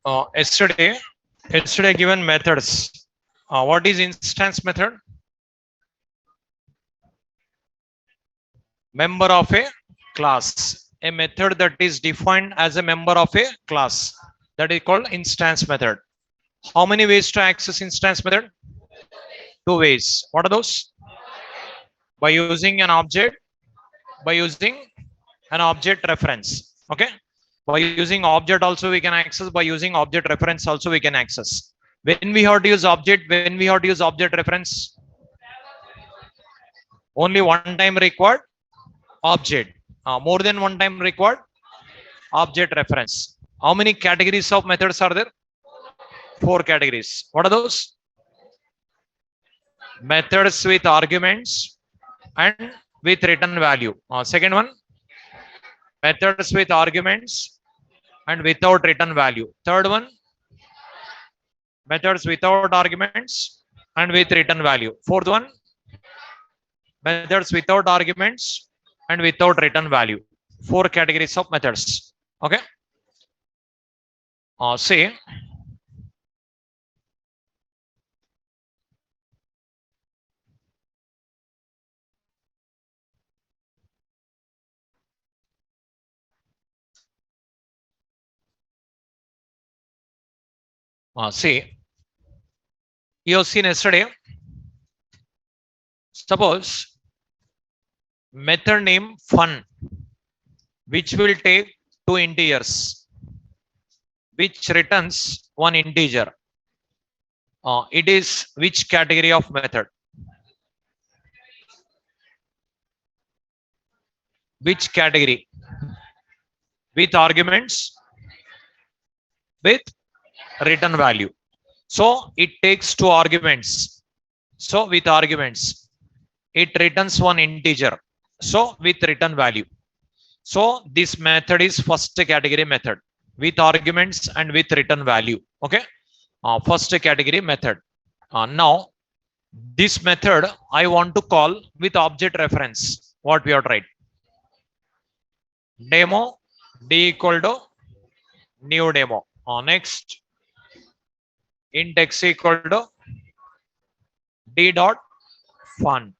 Yesterday given methods. What is instance method? Member of a class. A method that is defined as a member of a class. That is called instance method. How many ways to access instance method? Two ways. What are those? By using an object, by using an object reference. Okay. By using object also we can access. By using object reference also we can access. When we have to use object, when we have to use object reference, only one time required object. More than one time required object reference. How many categories of methods are there? Four categories. What are those? Methods with arguments and with return value. Second one, methods with arguments and without return value. Third one, methods without arguments and with return value. Fourth one, methods without arguments and without return value. Four categories of methods. Okay. Say see, you have seen yesterday. Suppose method name fun, which will take two integers, which returns one integer. It is which category of method? Which category? With arguments, with return value. So it takes two arguments. So with arguments, it returns one integer. So with return value. So this method is first category method with arguments and with return value. Okay. First category method. Now this method I want to call with object reference. What we have tried? Demo d equal to new demo. Next, int x equal to d dot fun.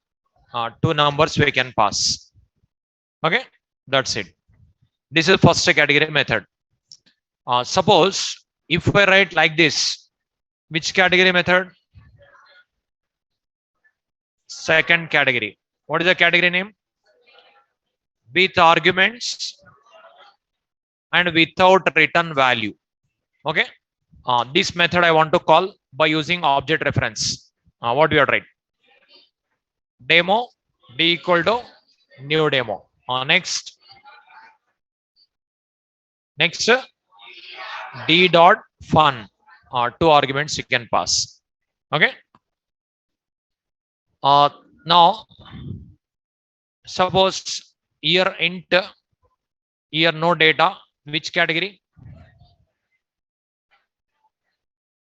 Two numbers we can pass. Okay, that's it. This is first category method. Suppose if I write like this, which category method? Second category. What is the category name? With arguments and without return value. Okay. This method I want to call by using object reference. What we are right? Demo d equal to new demo. Next d dot fun. Two arguments you can pass. Okay. Now suppose here int, here no data. Which category?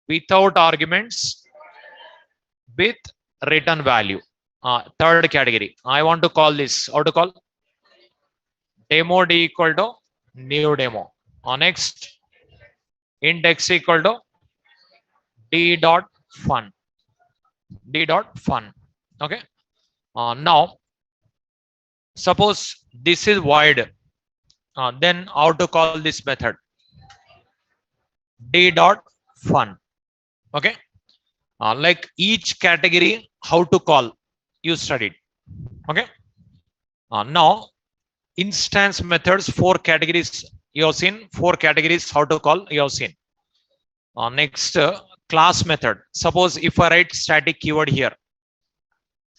Without arguments, with return value. Third category. I want to call this. How to call? Demo d equal to new demo. Next, int x equal to d dot fun. D dot fun. Okay. Now, suppose this is void. Then how to call this method? D dot fun. Okay. Like each category, how to call you studied. Okay. Now, instance methods, four categories you have seen. Four categories how to call you have seen. Next, class method. Suppose if I write static keyword here,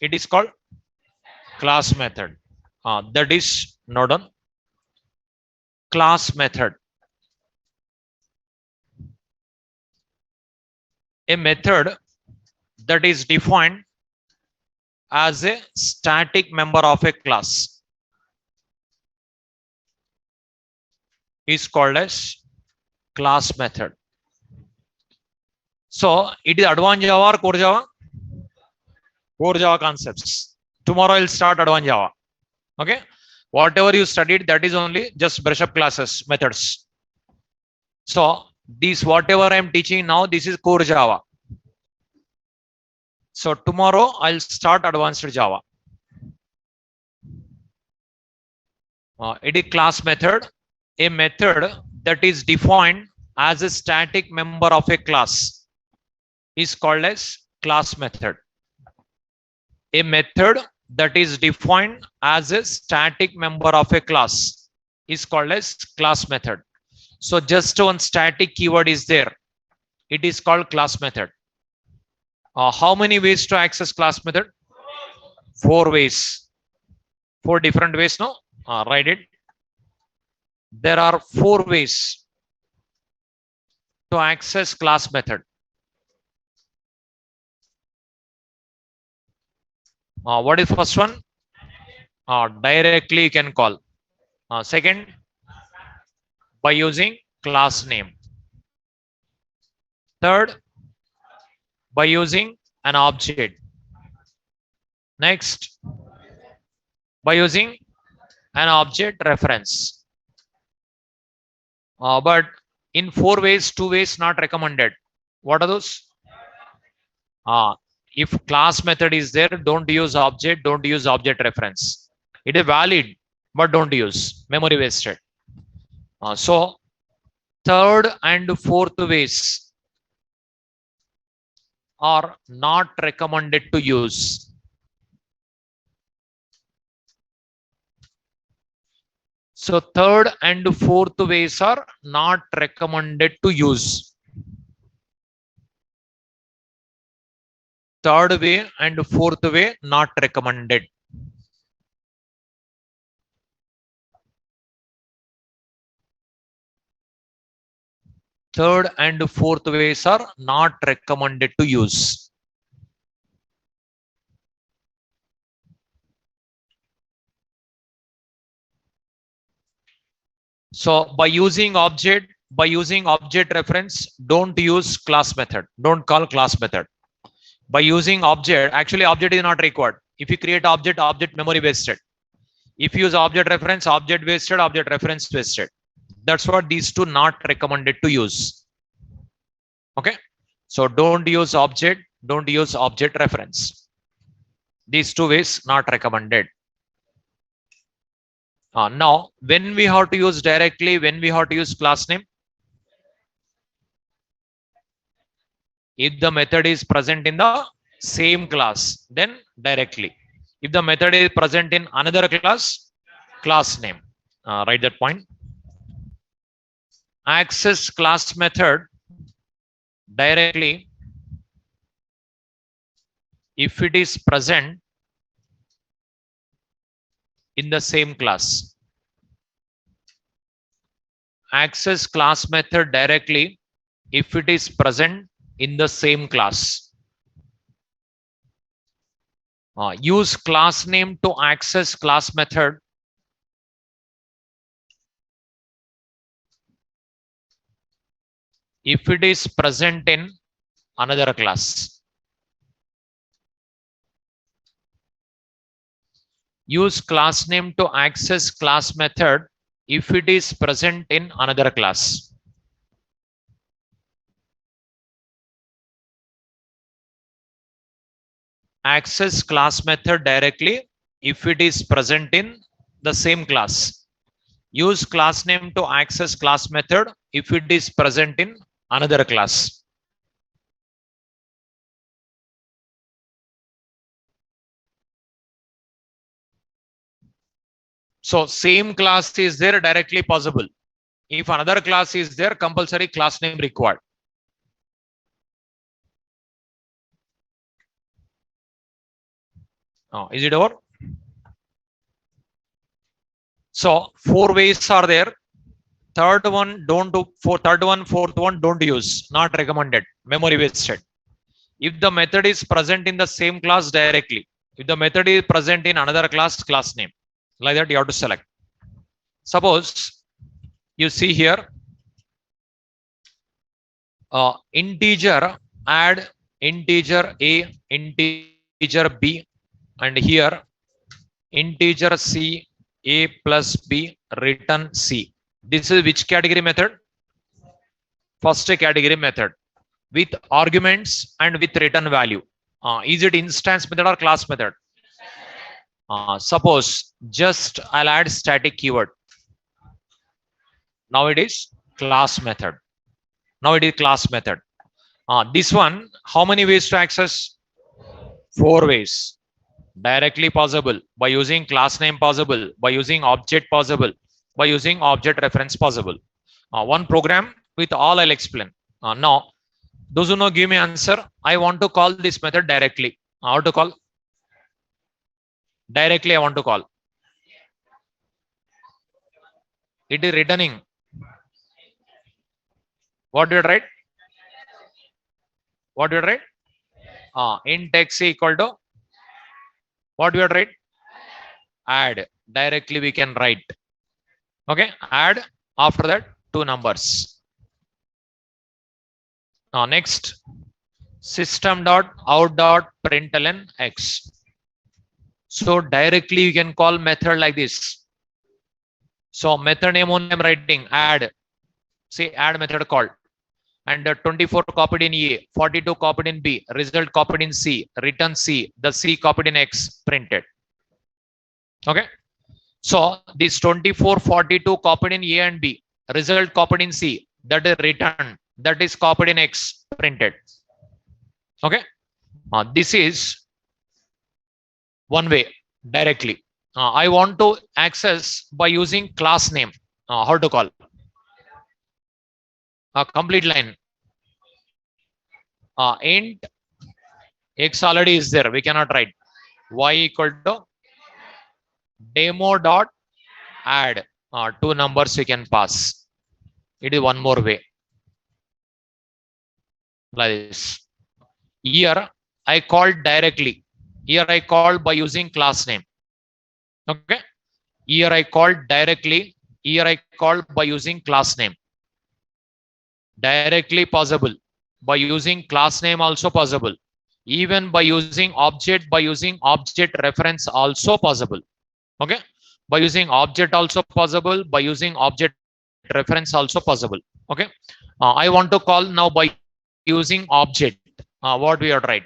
it is called class method. That is note on class method. A method that is defined as a static member of a class is called as class method. So it is advanced Java or core Java? Core Java concepts. Tomorrow I'll start advanced Java. Okay. Whatever you studied, that is only just brush up classes methods. So This whatever I am teaching now, this is core Java. So tomorrow I'll start advanced Java. It is class method, a method that is defined as a static member of a class is called as class method. A method that is defined as a static member of a class is called as class method. So just one static keyword is there. It is called class method. How many ways to access class method? 4 ways. 4 different ways, no? Write it. There are 4 ways to access class method. What is first one? Directly you can call. Second, by using class name. Third, by using an object. Next, by using an object reference. But in 4 ways, 2 ways not recommended. What are those? If class method is there, don't use object, don't use object reference. It is valid, but don't use. Memory wasted. So third and fourth ways are not recommended to use. So third and fourth ways are not recommended to use. Third way and fourth way not recommended. Third and fourth ways are not recommended to use. So by using object reference, don't use class method. Don't call class method. By using object, actually object is not required. If you create object memory wasted. If you use object reference, object wasted, object reference wasted. That's what these two not recommended to use. Okay. So don't use object, don't use object reference. These 2 ways not recommended. Now, when we have to use directly, when we have to use class name? If the method is present in the same class, then directly. If the method is present in another class, class name. Write that point. Access class method directly if it is present in the same class. Access class method directly if it is present in the same class. Use class name to access class method if it is present in another class. Use class name to access class method if it is present in another class. Access class method directly if it is present in the same class. Use class name to access class method if it is present in another class. So same class is there, directly possible. If another class is there, compulsory class name required. Is it over? So 4 ways are there. Third one, don't do. Third one, fourth one, don't use. Not recommended. Memory wasted. If the method is present in the same class directly. If the method is present in another class, class name. Like that, you have to select. Suppose you see here, integer, add integer A, integer B, and here integer C, A plus B, return C. This is which category method? First category method with arguments and with return value. Is it instance method or class method? Suppose just I'll add static keyword. Now it is class method. Now it is class method. This one, how many ways to access? 4 ways. Directly possible, by using class name possible, by using object possible, by using object reference possible. One program with all I'll explain. Now, those who know, give me answer. I want to call this method directly. How to call? Directly I want to call. It is returning. What do you write? What do you write? Int x equal to what do you write? Add. Directly we can write. Okay, add. After that, two numbers. Next, system dot out dot println x. So directly you can call method like this. So method name only I'm writing add. See, add method called. And 24 copied in A, 42 copied in B, result copied in C, return C, the C copied in X, printed. Okay. So this 24, 42 copied in A and B, result copied in C, that is return, that is copied in X, printed. Okay. This is one way directly. I want to access by using class name. How to call? Complete line. Int x already is there. We cannot write y equal to demo dot add. Two numbers we can pass. It is one more way. Like this. Here I called directly. Here I called by using class name. Okay. Here I called directly. Here I called by using class name. Directly possible. By using class name also possible. Even by using object reference also possible. Okay. By using object also possible. By using object reference also possible. Okay. I want to call now by using object. What we are write?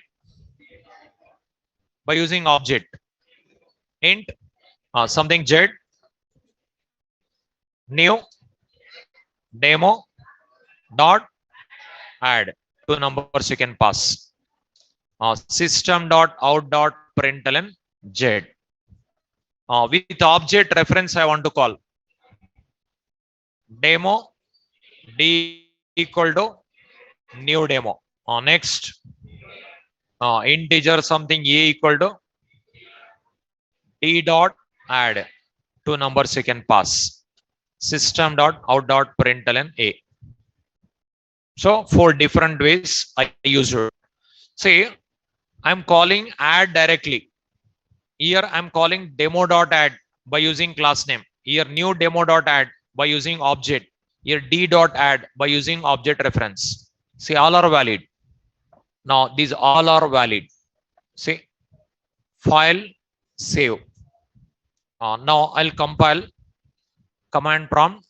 By using object. Int something z new demo dot add. Two numbers you can pass. System dot out dot println z. With object reference I want to call demo d equal to new demo. Next integer something a equal to d dot add. Two numbers you can pass. System dot out dot println a. So 4 different ways I use it. Say I'm calling add directly. Here I'm calling demo dot add by using class name. Here new demo dot add by using object. Here d dot add by using object reference. See, all are valid. Now these all are valid. See, file, save. Now I'll compile. Command prompt.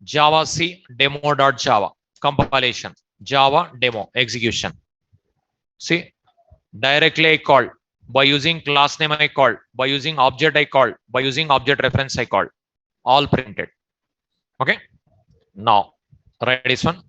Java C demo dot Java compilation. Java demo execution. See, directly I called. By using class name I called. By using object I called. By using object reference I called. All printed. Okay. Now, write this one.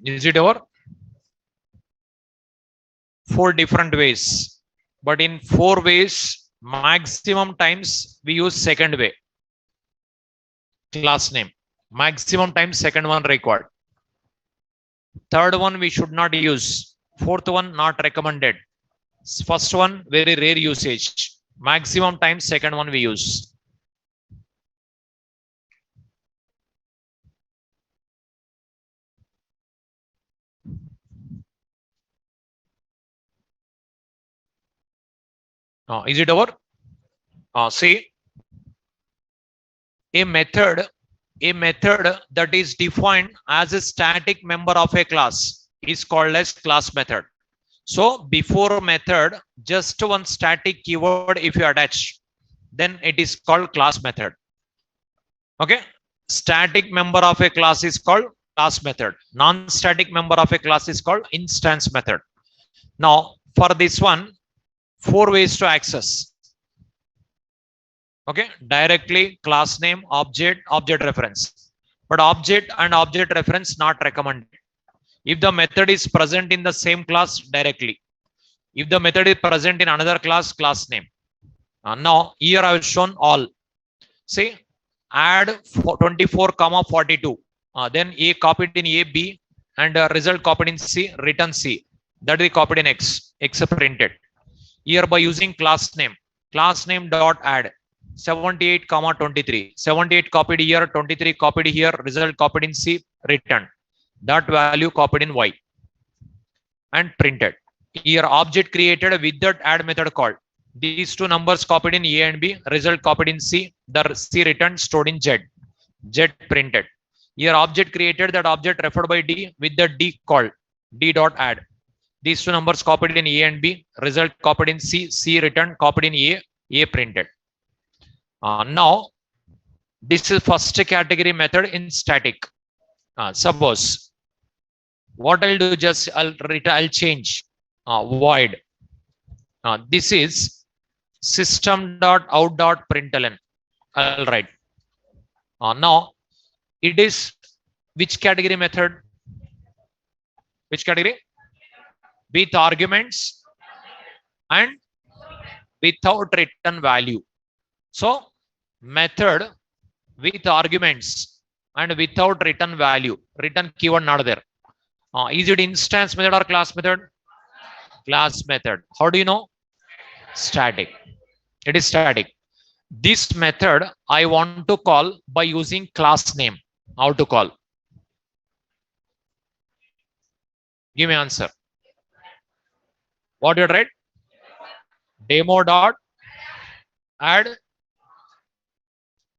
Is it over? 4 different ways. But in 4 ways, maximum times we use second way. Class name. Maximum times second one required. Third one we should not use. Fourth one not recommended. First one very rare usage. Maximum times second one we use. Is it over? See, a method that is defined as a static member of a class is called as class method. So before method, just one static keyword if you attach, then it is called class method. Okay, static member of a class is called class method. Non-static member of a class is called instance method. Now for this one, 4 ways to access. Okay, directly class name, object reference, but object and object reference not recommended. If the method is present in the same class, directly. If the method is present in another class, class name. Now here I have shown all. See, add 24 comma 42. Then A copied in A, B, and result copied in C, return C. That is copied in X printed. Here by using class name dot add 78 comma 23. 78 copied here, 23 copied here, result copied in C, return. That value copied in Y and printed. Here object created with that add method called. These two numbers copied in A and B, result copied in C, the C return stored in Z. Z printed. Here object created, that object referred by D with the D called. D dot add. These two numbers copied in A and B, result copied in C, C return copied in A printed. Now, this is first category method in static. Suppose what I'll do, just I'll change void. This is system.out.println. I'll write. Now it is which category method? Which category? With arguments and without return value. So method with arguments and without return value. Return keyword not there. Is it instance method or class method? Class method. How do you know? Static. It is static. This method I want to call by using class name. How to call? Give me answer. What you write? Demo dot add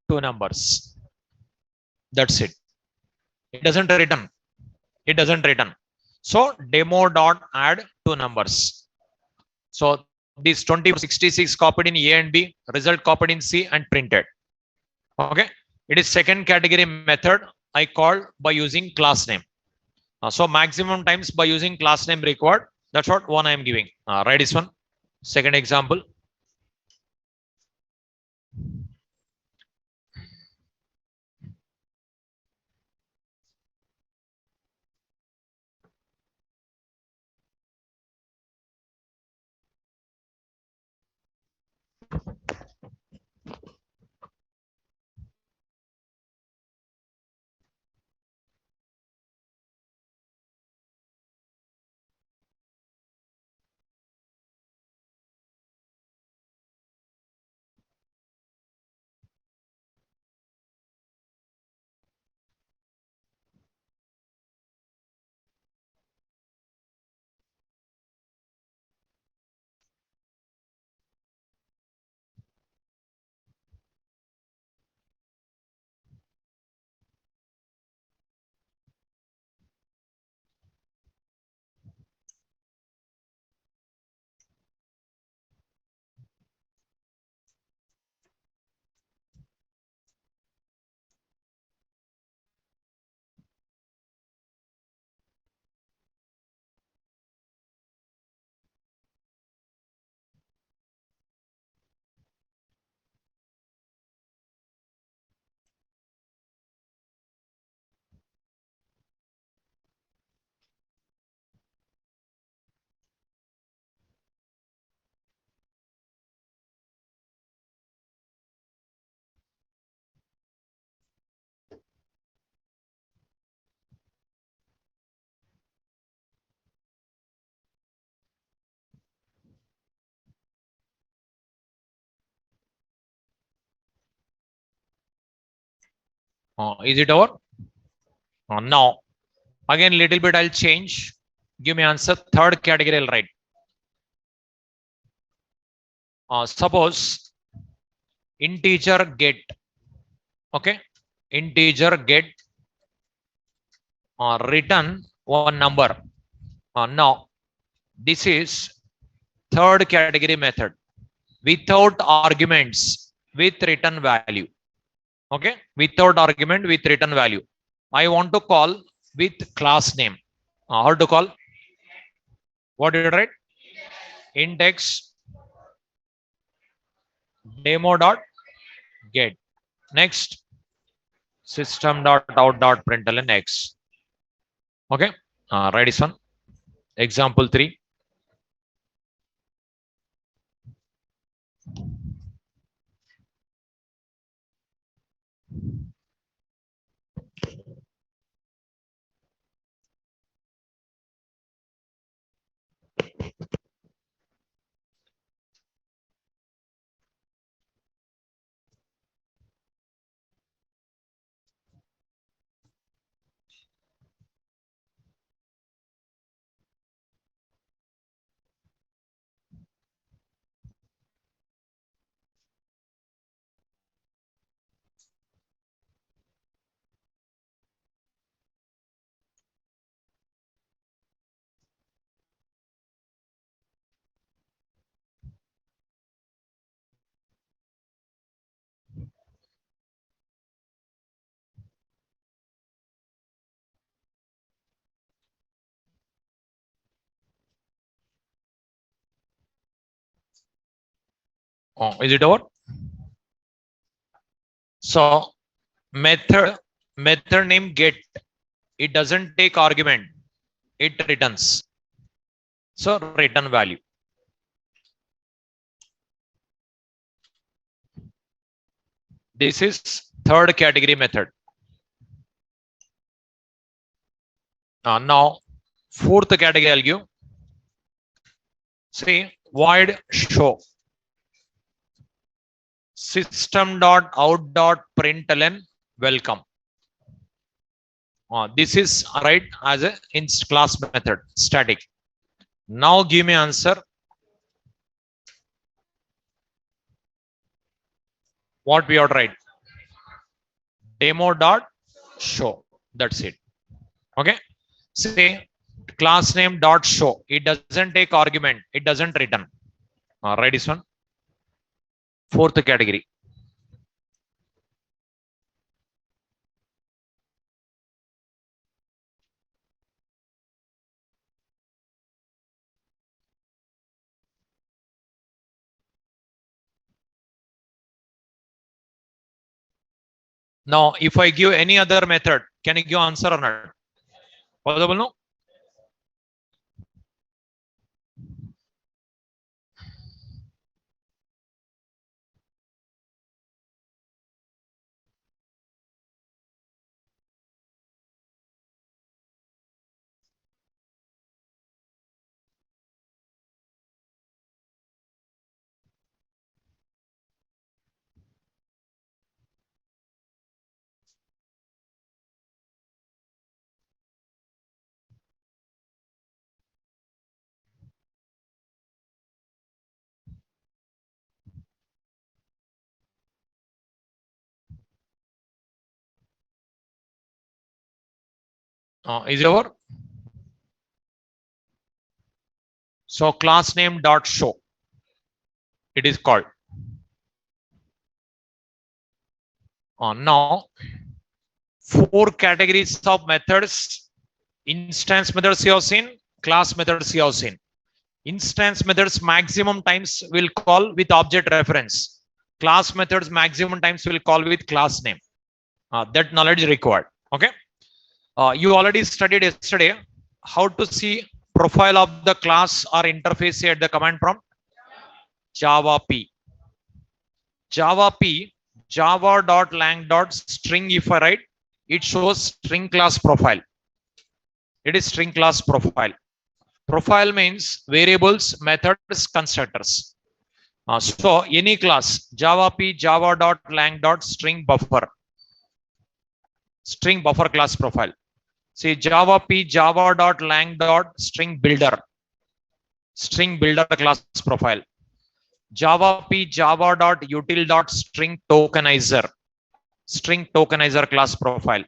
two numbers. That's it. It doesn't return. It doesn't return. So demo dot add two numbers. So this 2066 copied in A and B, result copied in C and printed. Okay. It is second category method I called by using class name. So maximum times by using class name required. That's what one I am giving. Write this one. Second example. Is it over? Now, again, little bit I'll change. Give me answer. Third category I'll write. Suppose integer get. Okay. Integer get return one number. Now, this is third category method without arguments with return value. Okay. Without argument with return value. I want to call with class name. How to call? What did you write? Index demo dot get. Next, system dot out dot println x. Okay. Write this one. Example 3. Is it over? So method name get, it doesn't take argument, it returns. So return value. This is third category method. Now fourth category I'll give. See, void show. System dot out dot println welcome. This is right as a in class method static. Now give me answer. What we ought to write? Demo dot show. That's it. Okay. Say class name dot show. It doesn't take argument. It doesn't return. Write this one. Fourth category. Now, if I give any other method, can you give answer or not? Possible, no? Is it over? So class name dot show. It is called. Now, four categories of methods. Instance methods you have seen, class methods you have seen. Instance methods maximum times will call with object reference. Class methods maximum times will call with class name. That knowledge required. Okay. You already studied yesterday how to see profile of the class or interface at the command prompt. Java P. Java P. Java.lang.string. If I write, it shows string class profile. It is string class profile. Profile means variables, methods, constructors. So any class Java P Java.lang.string buffer. string buffer class profile. See Java P java.lang string builder class profile. Java P java.util string tokenizer class profile.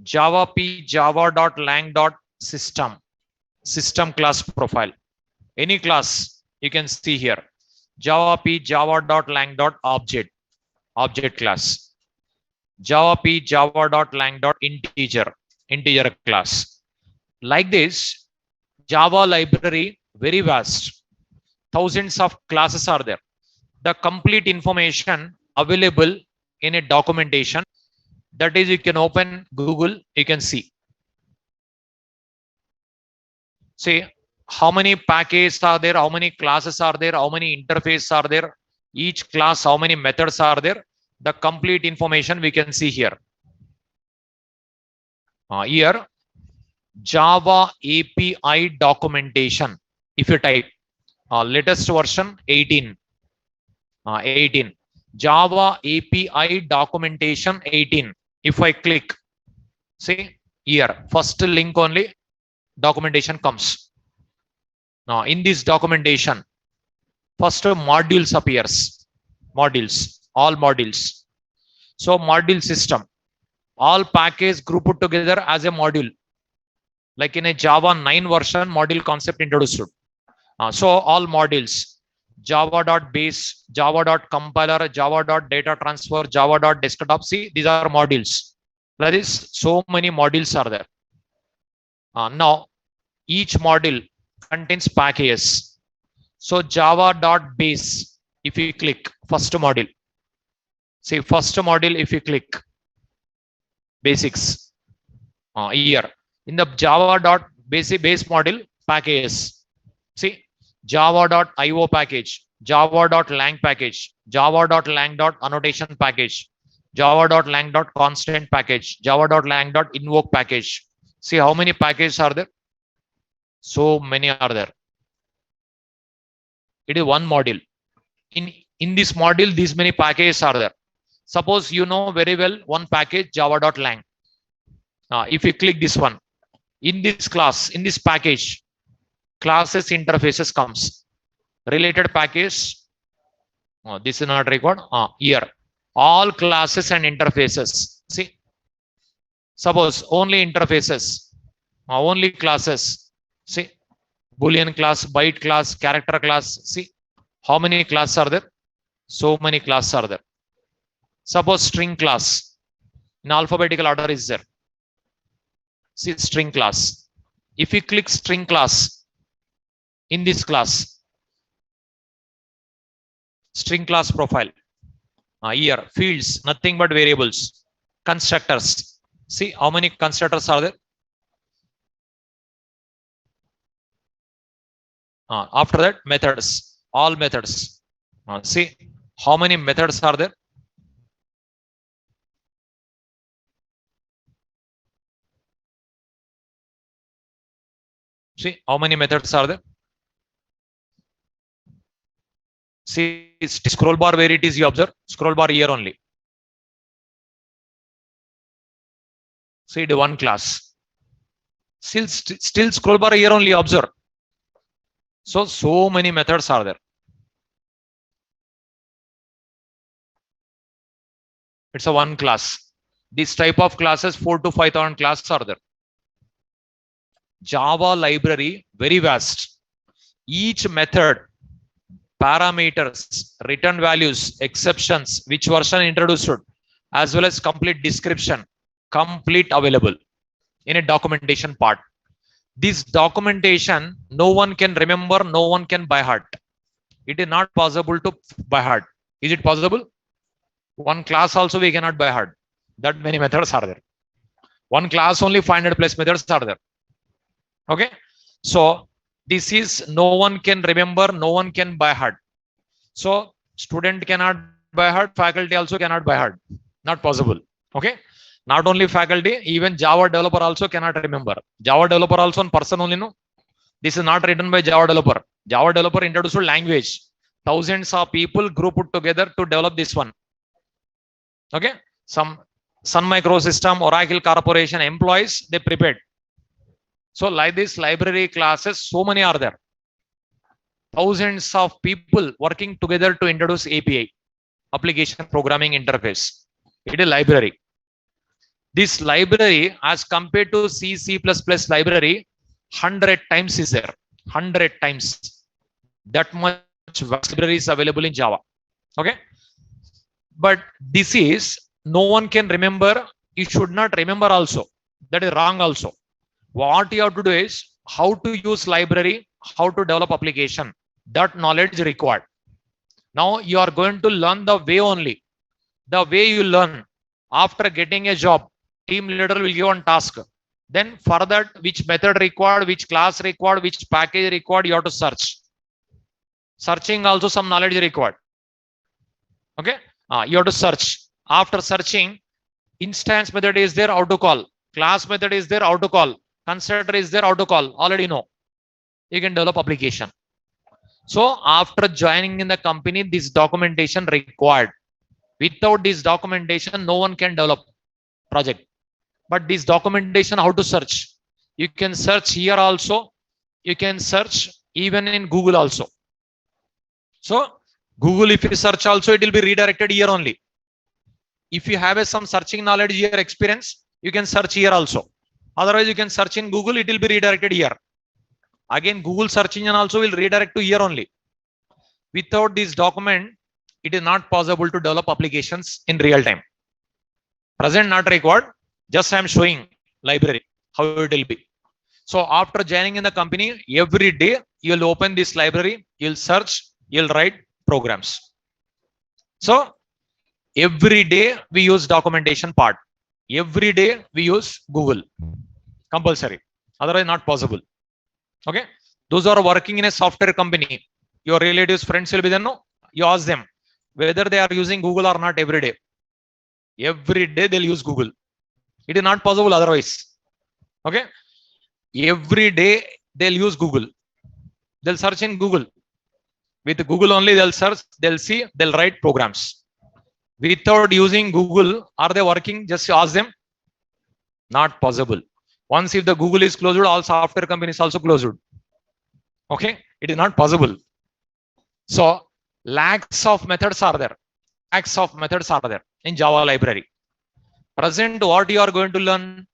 Java P java.lang system class profile. Any class you can see here. Java P java.lang object class. Java P java.lang integer class. Like this, Java library very vast. Thousands of classes are there. The complete information available in a documentation. That is, you can open Google, you can see. See how many packages are there, how many classes are there, how many interfaces are there, each class, how many methods are there. The complete information we can see here. Here, Java API documentation. If you type latest version 18, 18. Java API documentation 18. If I click, see here, first link only documentation comes. Now in this documentation, first modules appears. Modules, all modules. So module system, all package grouped together as a module. Like in a Java 9 version, module concept introduced. So all modules. Java.base, Java.compiler, Java.data transfer, Java.desktop. See, these are modules. That is, so many modules are there. Now, each module contains packages. So Java.base, if you click first module. See, first module, if you click basics. Here, in the Java.base module, packages. See, Java.io package, Java.lang package, Java.lang.annotation package, Java.lang.constant package, Java.lang.invoke package. See how many packages are there? So many are there. It is one module. In this module, these many packages are there. Suppose you know very well one package, Java.lang. If you click this one, in this class, in this package, classes interfaces comes. Related package. This is not required. Here, all classes and interfaces. See, suppose only interfaces, only classes. See, Boolean class, byte class, character class. See, how many classes are there? So many classes are there. Suppose string class in alphabetical order is there. See, string class. If you click string class, in this class, string class profile, here fields, nothing but variables, constructors. See how many constructors are there? After that, methods, all methods. See how many methods are there? See how many methods are there? See, scroll bar where it is, you observe, scroll bar here only. See the one class. Still scroll bar here only, observe. So many methods are there. It's a one class. This type of classes, 4 to 5,000 classes are there. Java library, very vast. Each method, parameters, return values, exceptions, which version introduced, as well as complete description, complete available in a documentation part. This documentation, no one can remember, no one can by heart. It is not possible to by heart. Is it possible? One class also we cannot by heart. That many methods are there. One class only 500 plus methods are there. Okay. So this is no one can remember, no one can by heart. So student cannot by heart, faculty also cannot by heart. Not possible. Okay. Not only faculty, even Java developer also cannot remember. Java developer also one person only, no. This is not written by Java developer. Java developer introduced language. Thousands of people grouped together to develop this one. Okay. Some Sun Microsystem, Oracle Corporation employees, they prepared. So like this library classes, so many are there. Thousands of people working together to introduce API, application programming interface. It is library. This library as compared to C, C++ library, 100 times is there. 100 times. That much library is available in Java. Okay. But this is, no one can remember. You should not remember also. That is wrong also. What you have to do is how to use library, how to develop application. That knowledge is required. Now you are going to learn the way only. The way you learn after getting a job, team leader will give one task. Then for that, which method required, which class required, which package required, you have to search. Searching also some knowledge required. Okay. You have to search. After searching, instance method is there, how to call. Class method is there, how to call. Constructor is there, how to call. Already know. You can develop application. So after joining in the company, this documentation required. Without this documentation, no one can develop project. But this documentation, how to search? You can search here also. You can search even in Google also. So Google, if you search also, it will be redirected here only. If you have some searching knowledge here, experience, you can search here also. Otherwise, you can search in Google, it will be redirected here. Again, Google search engine also will redirect to here only. Without this document, it is not possible to develop applications in real time. Present not required. Just I am showing library, how it will be. So after joining in the company, every day you will open this library, you'll search, you'll write programs. So every day we use documentation part. Every day we use Google. Compulsory. Otherwise not possible. Okay. Those are working in a software company. Your relatives, friends will be there. No, you ask them whether they are using Google or not every day. Every day they'll use Google. It is not possible otherwise. Okay. Every day they'll use Google. They'll search in Google. With Google only they'll search, they'll see, they'll write programs. Without using Google, are they working? Just ask them. Not possible. Once if the Google is closed, all software companies also closed. Okay. It is not possible. So lakhs of methods are there. Lakhs of methods are there in Java library. Present, what you are going to learn,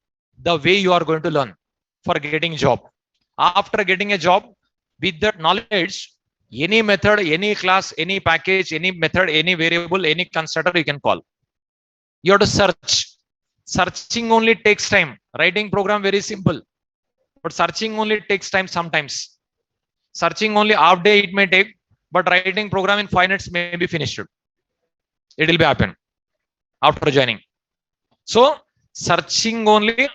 the way you are going to learn for getting job. After getting a job, with that knowledge, any method, any class, any package, any method, any variable, any constructor you can call. You have to search. Searching only takes time. Writing program very simple. But searching only takes time sometimes. Searching only half day it may take, but writing program in 5 minutes may be finished. It will be happen after joining. So searching only,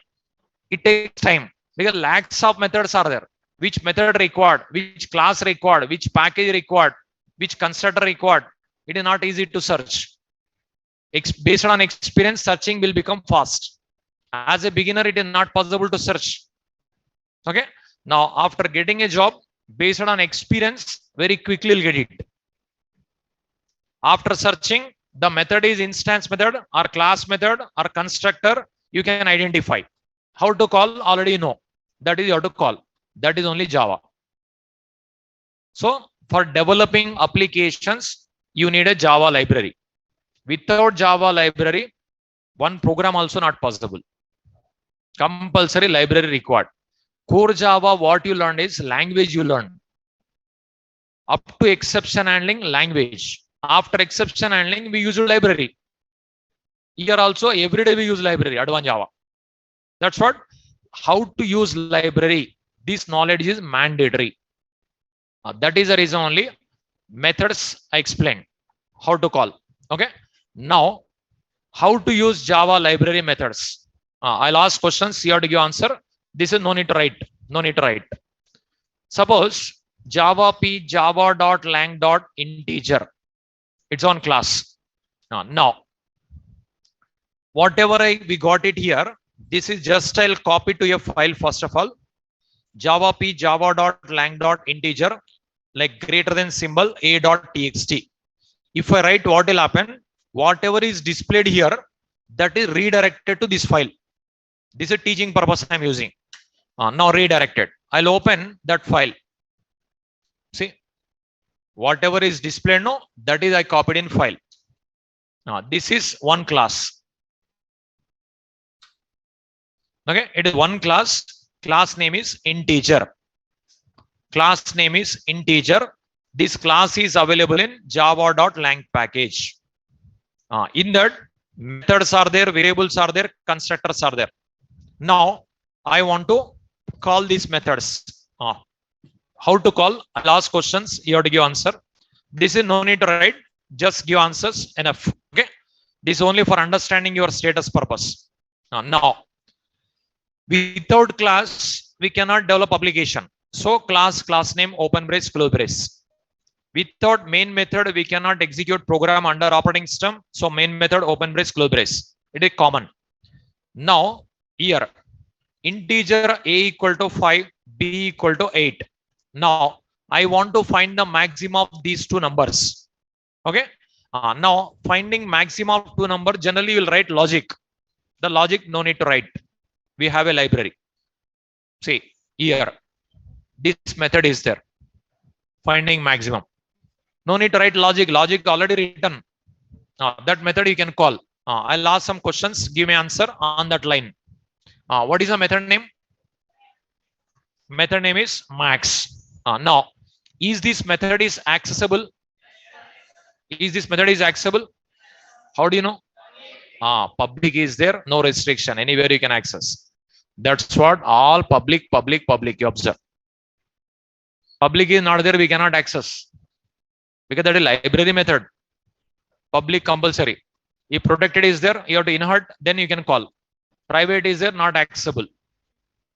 it takes time because lakhs of methods are there. Which method required, which class required, which package required, which constructor required. It is not easy to search. Based on experience, searching will become fast. As a beginner, it is not possible to search. Okay. Now, after getting a job, based on experience, very quickly you'll get it. After searching, the method is instance method or class method or constructor. You can identify. How to call, already know. That is how to call. That is only Java. So for developing applications, you need a Java library. Without Java library, one program also not possible. Compulsory library required. Core Java, what you learned is language you learn. Up to exception handling, language. After exception handling, we use a library. Here also, every day we use library, advanced Java. That's what. How to use library. This knowledge is mandatory. That is the reason only methods I explained. How to call. Okay. Now, how to use Java library methods. I'll ask questions. You have to give answer. This is no need to write. No need to write. Suppose Java p java.lang.integer. It's on class. Now, whatever we got it here, this is just I'll copy to a file first of all. Java p java.lang.integer like greater than symbol a.txt. If I write, what will happen? Whatever is displayed here, that is redirected to this file. This is teaching purpose I'm using. Now redirected. I'll open that file. See, whatever is displayed now, that is I copied in file. This is one class. Okay, it is one class. Class name is integer. Class name is integer. This class is available in java.lang package. In that, methods are there, variables are there, constructors are there. Now, I want to call these methods. How to call? I'll ask questions, you have to give answer. This is no need to write, just give answers enough. Okay, this is only for understanding your status purpose. Now, without class, we cannot develop application. So class name, open brace, close brace. Without main method, we cannot execute program under operating system. So main method, open brace, close brace. It is common. Now, here, integer a equal to 5, b equal to 8. Now, I want to find the maximum of these two numbers. Okay. Now, finding maximum of two numbers, generally you will write logic. The logic, no need to write. We have a library. See, here, this method is there. Finding maximum. No need to write logic. Logic already written. That method you can call. I'll ask some questions. Give me answer on that line. What is the method name? Method name is max. Now, is this method is accessible? Is this method is accessible? How do you know? Public is there, no restriction. Anywhere you can access. That's what all public you observe. Public is not there, we cannot access. Because that is library method. Public compulsory. If protected is there, you have to insert, then you can call. Private is there, not accessible.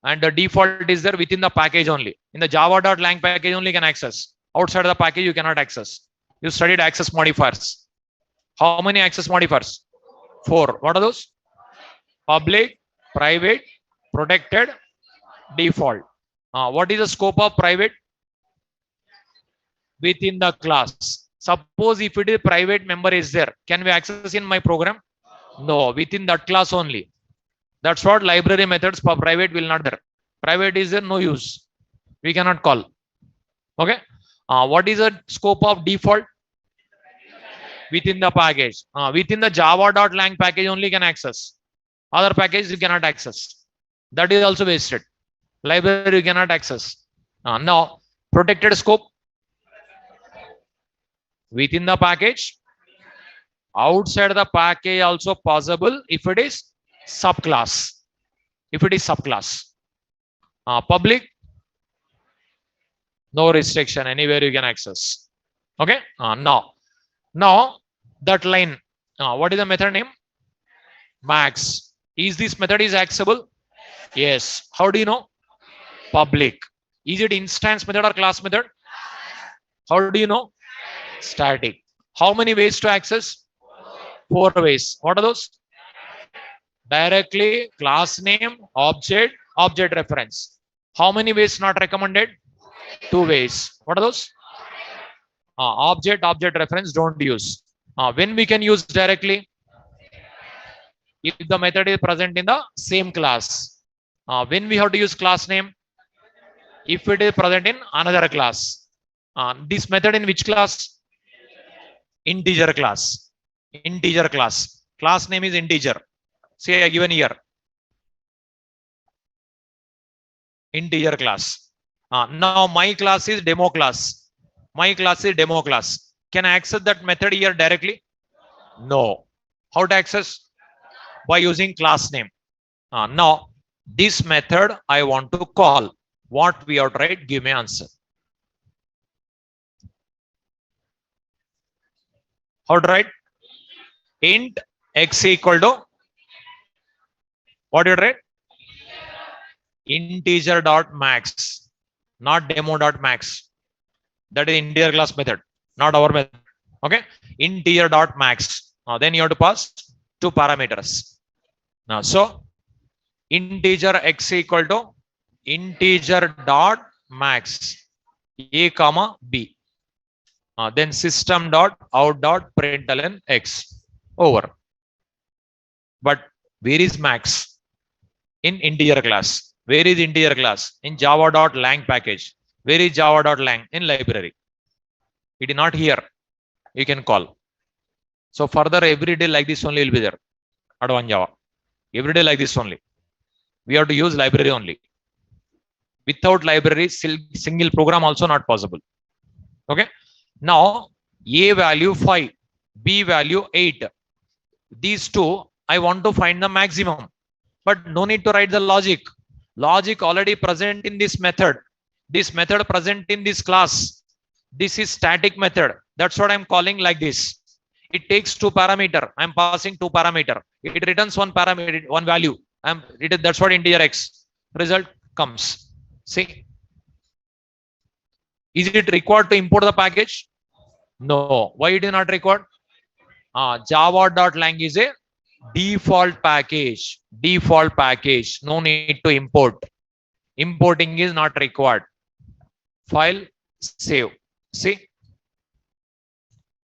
And the default is there within the package only. In the java.lang package only you can access. Outside of the package you cannot access. You studied access modifiers. How many access modifiers? 4. What are those? Public, private, protected, default. What is the scope of private? Within the class. Suppose if it is private member is there, can we access in my program? No, within that class only. That's what library methods for private will not there. Private is there, no use. We cannot call. Okay. What is the scope of default? Within the package. Within the java.lang package only can access. Other package you cannot access. That is also wasted. Library you cannot access. Now, protected scope. Within the package. Outside the package also possible if it is subclass. If it is subclass. Public. No restriction. Anywhere you can access. Okay. Now that line. What is the method name? Max. Is this method is accessible? Yes. How do you know? Public. Is it instance method or class method? How do you know? Static. How many ways to access? 4 ways. What are those? Directly, class name, object reference. How many ways not recommended? 2 ways. What are those? Object reference don't use. When we can use directly? If the method is present in the same class. When we have to use class name? If it is present in another class. This method in which class? Integer class. Integer class. Class name is integer. Say I given here. Integer class. Now my class is demo class. My class is demo class. Can I access that method here directly? No. How to access? By using class name. Now this method I want to call. What we have to write? Give me answer. How to write? Int x equal to what do you write? Integer dot max, not demo dot max. That is integer class method, not our method. Okay, integer dot max. Then you have to pass 2 parameters. Now, so integer x equal to integer dot max a comma b. Then system dot out dot println x over. But where is max? In integer class. Where is integer class? In java.lang package. Where is java.lang? In library. It is not here. You can call. So further every day like this only will be there. Advanced Java. Every day like this only. We have to use library only. Without library, single program also not possible. Okay. Now, A value 5, B value 8. These two, I want to find the maximum. But no need to write the logic. Logic already present in this method. This method present in this class. This is static method. That's what I'm calling like this. It takes two parameter. I'm passing two parameter. It returns one parameter, one value. That's what integer x. Result comes. See. Is it required to import the package? No. Why it is not required? Java.lang is a default package. Default package. No need to import. Importing is not required. File, save. See?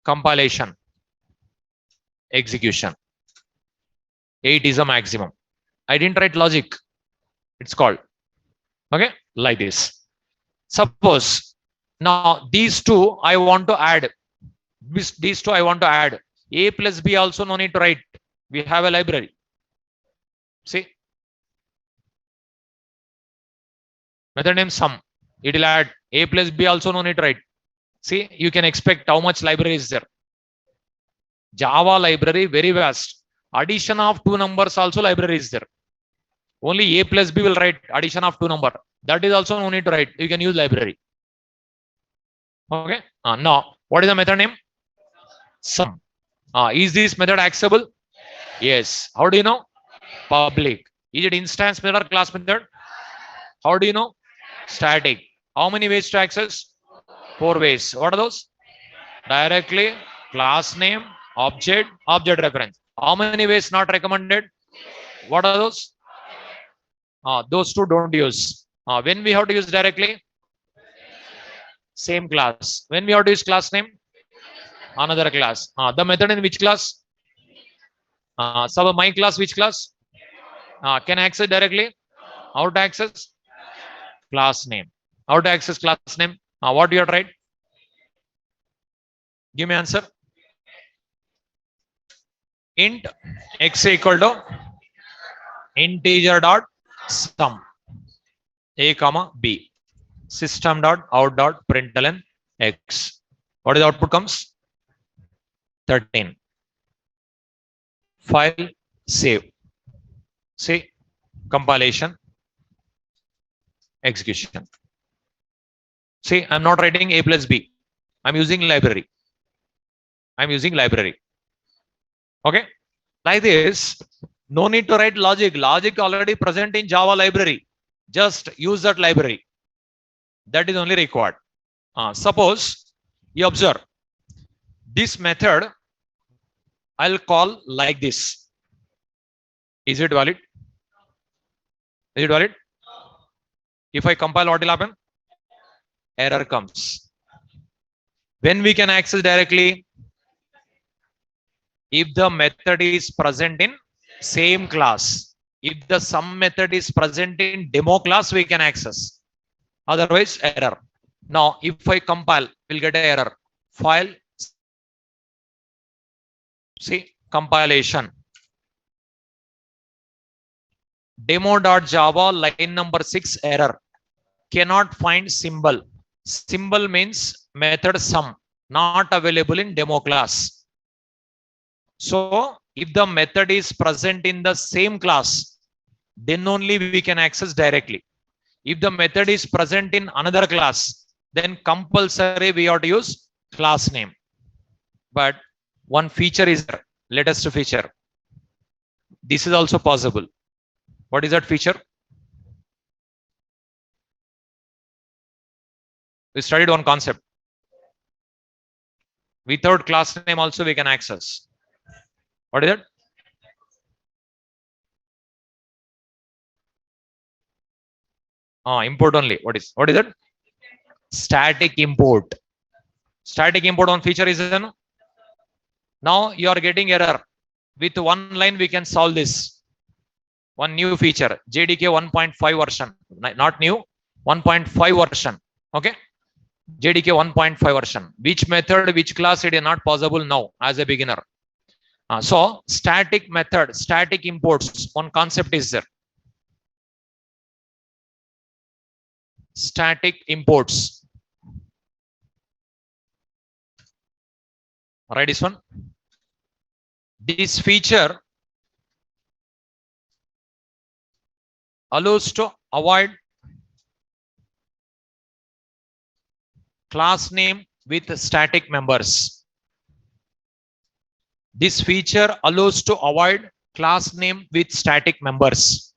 Compilation. Execution. 8 is a maximum. I didn't write logic. It's called. Okay? Like this. Suppose now these two I want to add. These two I want to add. A plus B also no need to write. We have a library. See? Method name sum. It will add. A plus B also no need to write. See? You can expect how much library is there. Java library very vast. Addition of two numbers also library is there. Only A plus B will write addition of two number. That is also no need to write. You can use library. Okay. Now, what is the method name? Sum. Is this method accessible? Yes. How do you know? Public. Is it instance method or class method? How do you know? Static. How many ways to access? 4 ways. What are those? Directly, class name, object, object reference. How many ways not recommended? What are those? Those two don't use. When we have to use directly? Same class. When we have to use class name? Another class. The method in which class? So my class, which class? Can I access directly? How to access? Class name. How to access class name? What you have tried? Give me answer. Int x equal to integer dot sum a comma b. System dot out dot println x. What is the output comes? 13. File, save. See, compilation, execution. See, I'm not writing a plus b. I'm using library. I'm using library. Okay. Like this, no need to write logic. Logic already present in Java library. Just use that library. That is only required. Suppose you observe this method, I'll call like this. Is it valid? Is it valid? If I compile, what will happen? Error comes. When we can access directly? If the method is present in same class. If the sum method is present in demo class, we can access. Otherwise, error. Now, if I compile, we'll get an error. File. See, compilation. Demo.java line number 6 error. Cannot find symbol. Symbol means method sum. Not available in demo class. So, if the method is present in the same class, then only we can access directly. If the method is present in another class, then compulsory we have to use class name. But one feature is there, latest feature. This is also possible. What is that feature? We studied one concept. Without class name also we can access. What is it? Import only. What is it? Static import. Static import on feature is now you are getting error. with one line we can solve this. One new feature, JDK 1.5 version, not new, 1.5 version. Okay, JDK 1.5 version. Which method, which class, it is not possible now as a beginner. So static method, static imports, one concept is there. Static imports. Write this one. This feature allows to avoid class name with static members. This feature allows to avoid class name with static members.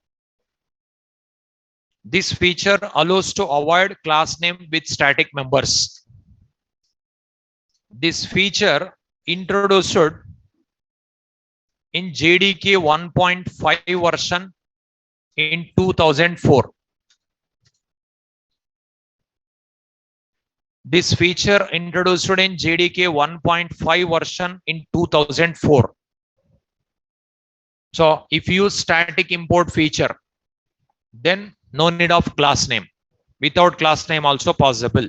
This feature allows to avoid class name with static members. This feature introduced in JDK 1.5 version in 2004. This feature introduced in JDK 1.5 version in 2004. So if you use static import feature, then no need of class name. Without class name also possible.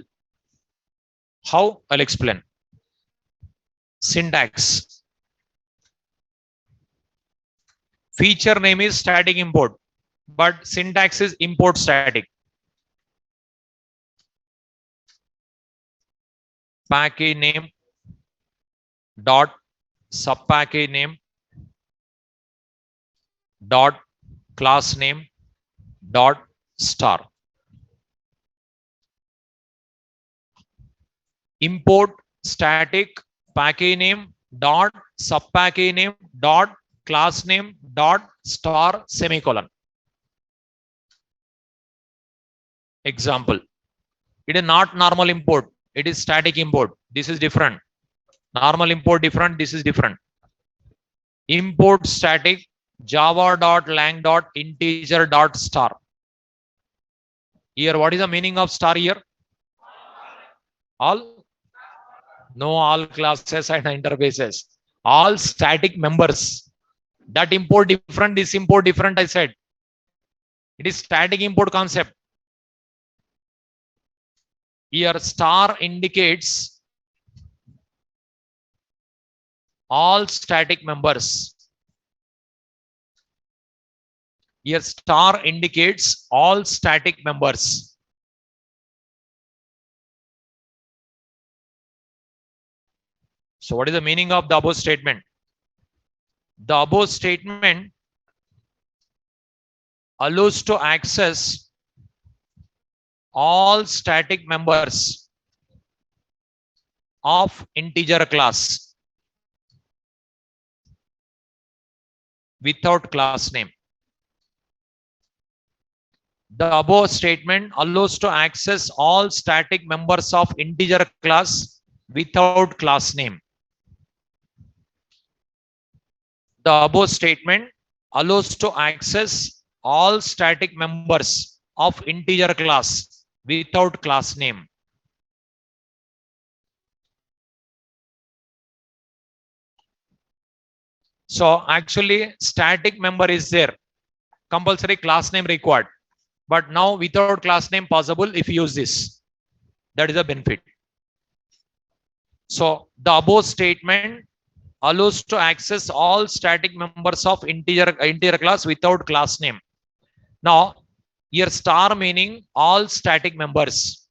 How? I'll explain. Syntax. Feature name is static import, but syntax is import static. Package name dot subpackage name dot class name dot star. Import static package name dot subpackage name dot class name dot star semicolon. Example. It is not normal import. It is static import. This is different. Normal import different. This is different. Import static java.lang.integer.star. Here, what is the meaning of star here? All? No, all classes and interfaces. All static members. That import different, this import different, I said. It is static import concept. Here star indicates all static members. Here star indicates all static members. So what is the meaning of the above statement? The above statement allows to access all static members of integer class without class name. The above statement allows to access all static members of integer class without class name. The above statement allows to access all static members of integer class without class name. So actually static member is there. Compulsory class name required. But now without class name possible if you use this. That is a benefit. So the above statement allows to access all static members of integer class without class name. Now here star meaning all static members.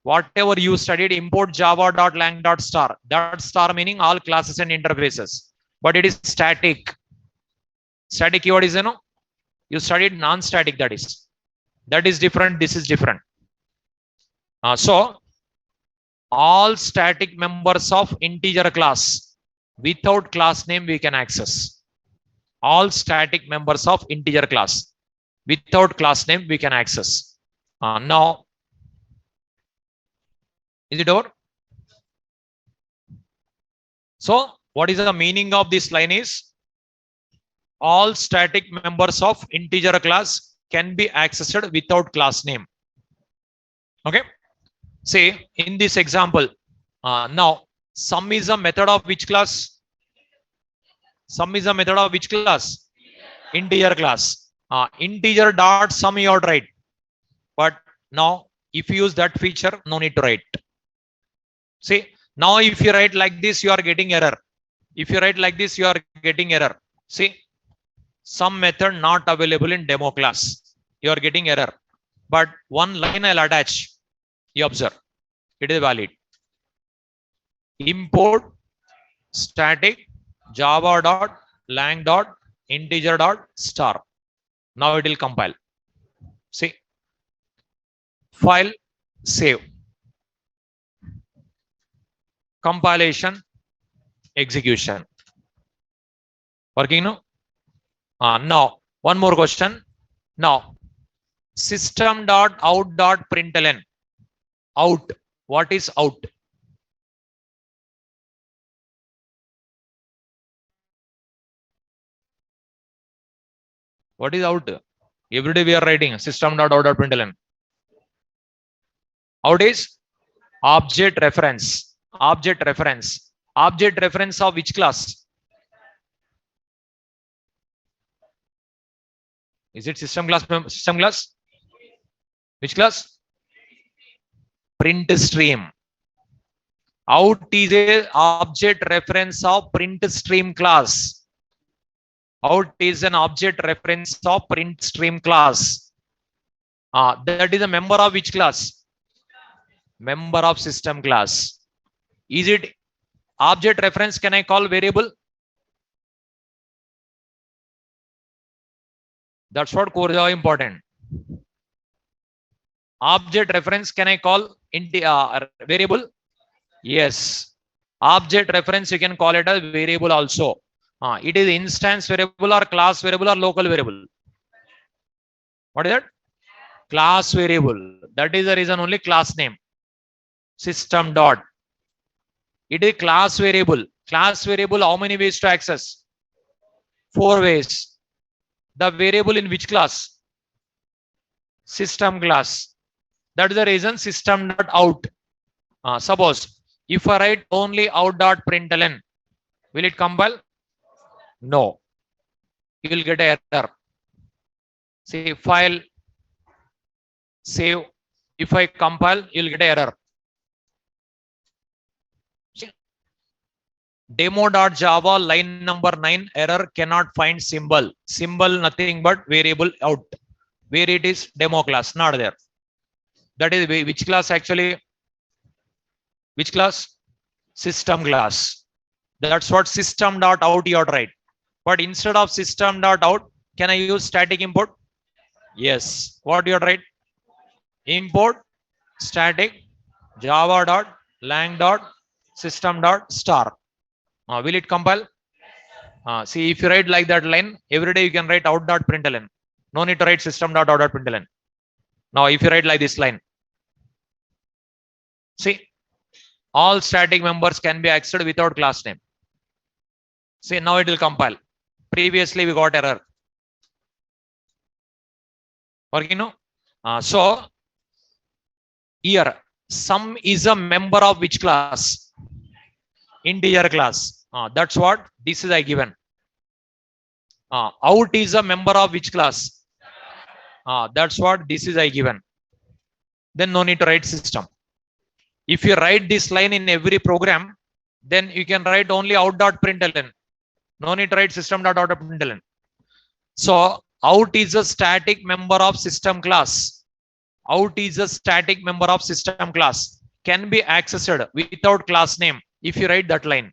Whatever you studied, import java.lang.star. That star meaning all classes and interfaces. But it is static. Static keyword is, you studied non-static, that is. That is different. This is different. So all static members of integer class without class name we can access. All static members of integer class without class name we can access. Now, is it over? So what is the meaning of this line is all static members of integer class can be accessed without class name. Okay. Say in this example, now sum is a method of which class? Sum is a method of which class? Integer class. Integer dot sum you have to write. But now if you use that feature, no need to write. See, now if you write like this, you are getting error. If you write like this, you are getting error. See, some method not available in demo class. You are getting error. But one line I'll attach. You observe. It is valid. Import static java dot lang dot integer dot star. Now it will compile. See, file, save, compilation, execution. Working now? Now one more question. Now system dot out dot println. Out. What is out? What is out? Every day we are writing system dot out dot println. Out is object reference. Object reference. Object reference of which class? Is it system class? System class? Which class? Print stream. Out is a object reference of print stream class. Out is an object reference of print stream class. That is a member of which class? Member of system class. Is it object reference? Can I call variable? That's what core Java important. Object reference, can I call variable? Yes. Object reference, you can call it a variable also. It is instance variable or class variable or local variable. What is that? Class variable. That is the reason only class name. System dot. It is class variable. Class variable, how many ways to access? 4 ways. The variable in which class? System class. That is the reason system dot out. Suppose if I write only out dot println, will it compile? No. You will get an error. See, file, save. If I compile, you will get an error. Demo.java line number 9 error cannot find symbol. Symbol nothing but variable out. Where it is? Demo class, not there. That is which class actually? Which class? System class. That's what system.out you are right. But instead of system.out, can I use static import? Yes. What you are right? Import static java.lang.system.star. Will it compile? See, if you write like that line, every day you can write out.println. No need to write system.out.println. Now, if you write like this line, see, all static members can be accessed without class name. See, now it will compile. Previously, we got error. Working now? So, here, sum is a member of which class? Integer class. That's what this is I given. Out is a member of which class? That's what this is I given. Then no need to write system. If you write this line in every program, then you can write only out.println. No need to write system.out.println. So out is a static member of system class. Out is a static member of system class. Can be accessed without class name if you write that line.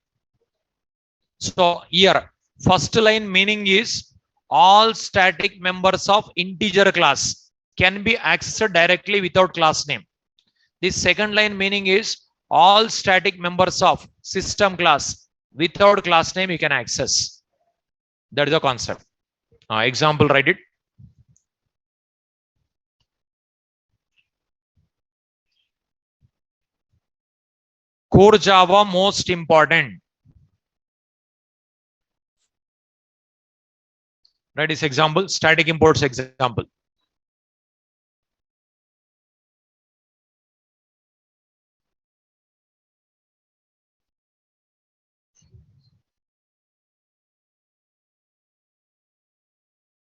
So here, first line meaning is all static members of integer class can be accessed directly without class name. This second line meaning is all static members of system class without class name you can access. That is the concept. Example, write it. Core Java most important. Write this example, static imports example.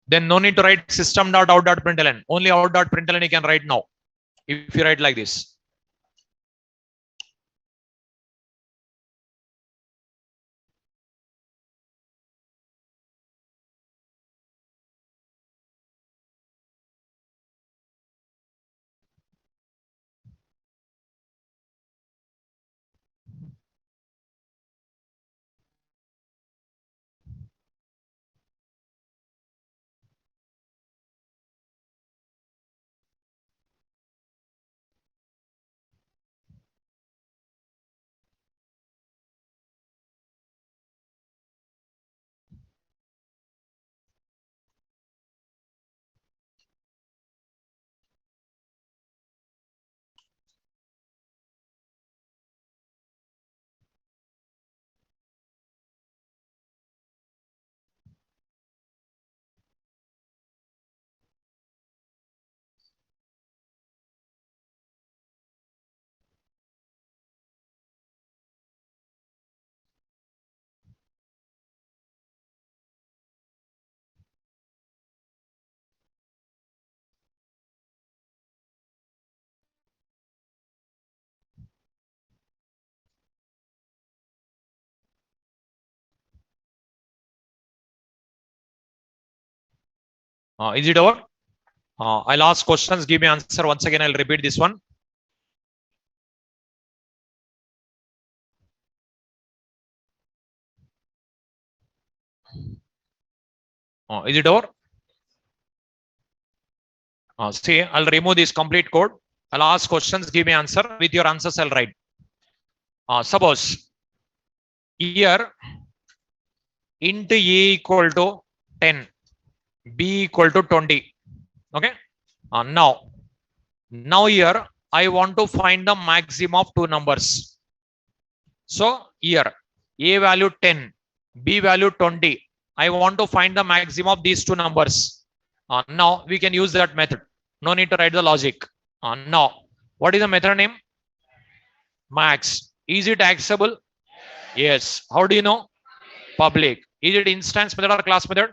Then no need to write system.out.println. Only out.println you can write now. If you write like this. Is it over? I'll ask questions. Give me answer. Once again, I'll repeat this one. Is it over? See, I'll remove this complete code. I'll ask questions. Give me answer. With your answers, I'll write. Suppose here int a equal to 10, b equal to 20. Okay. Now here I want to find the maximum of two numbers. So here a value 10, b value 20. I want to find the maximum of these two numbers. Now we can use that method. No need to write the logic. Now, what is the method name? Max. Is it accessible? Yes. How do you know? Public. Is it instance method or class method?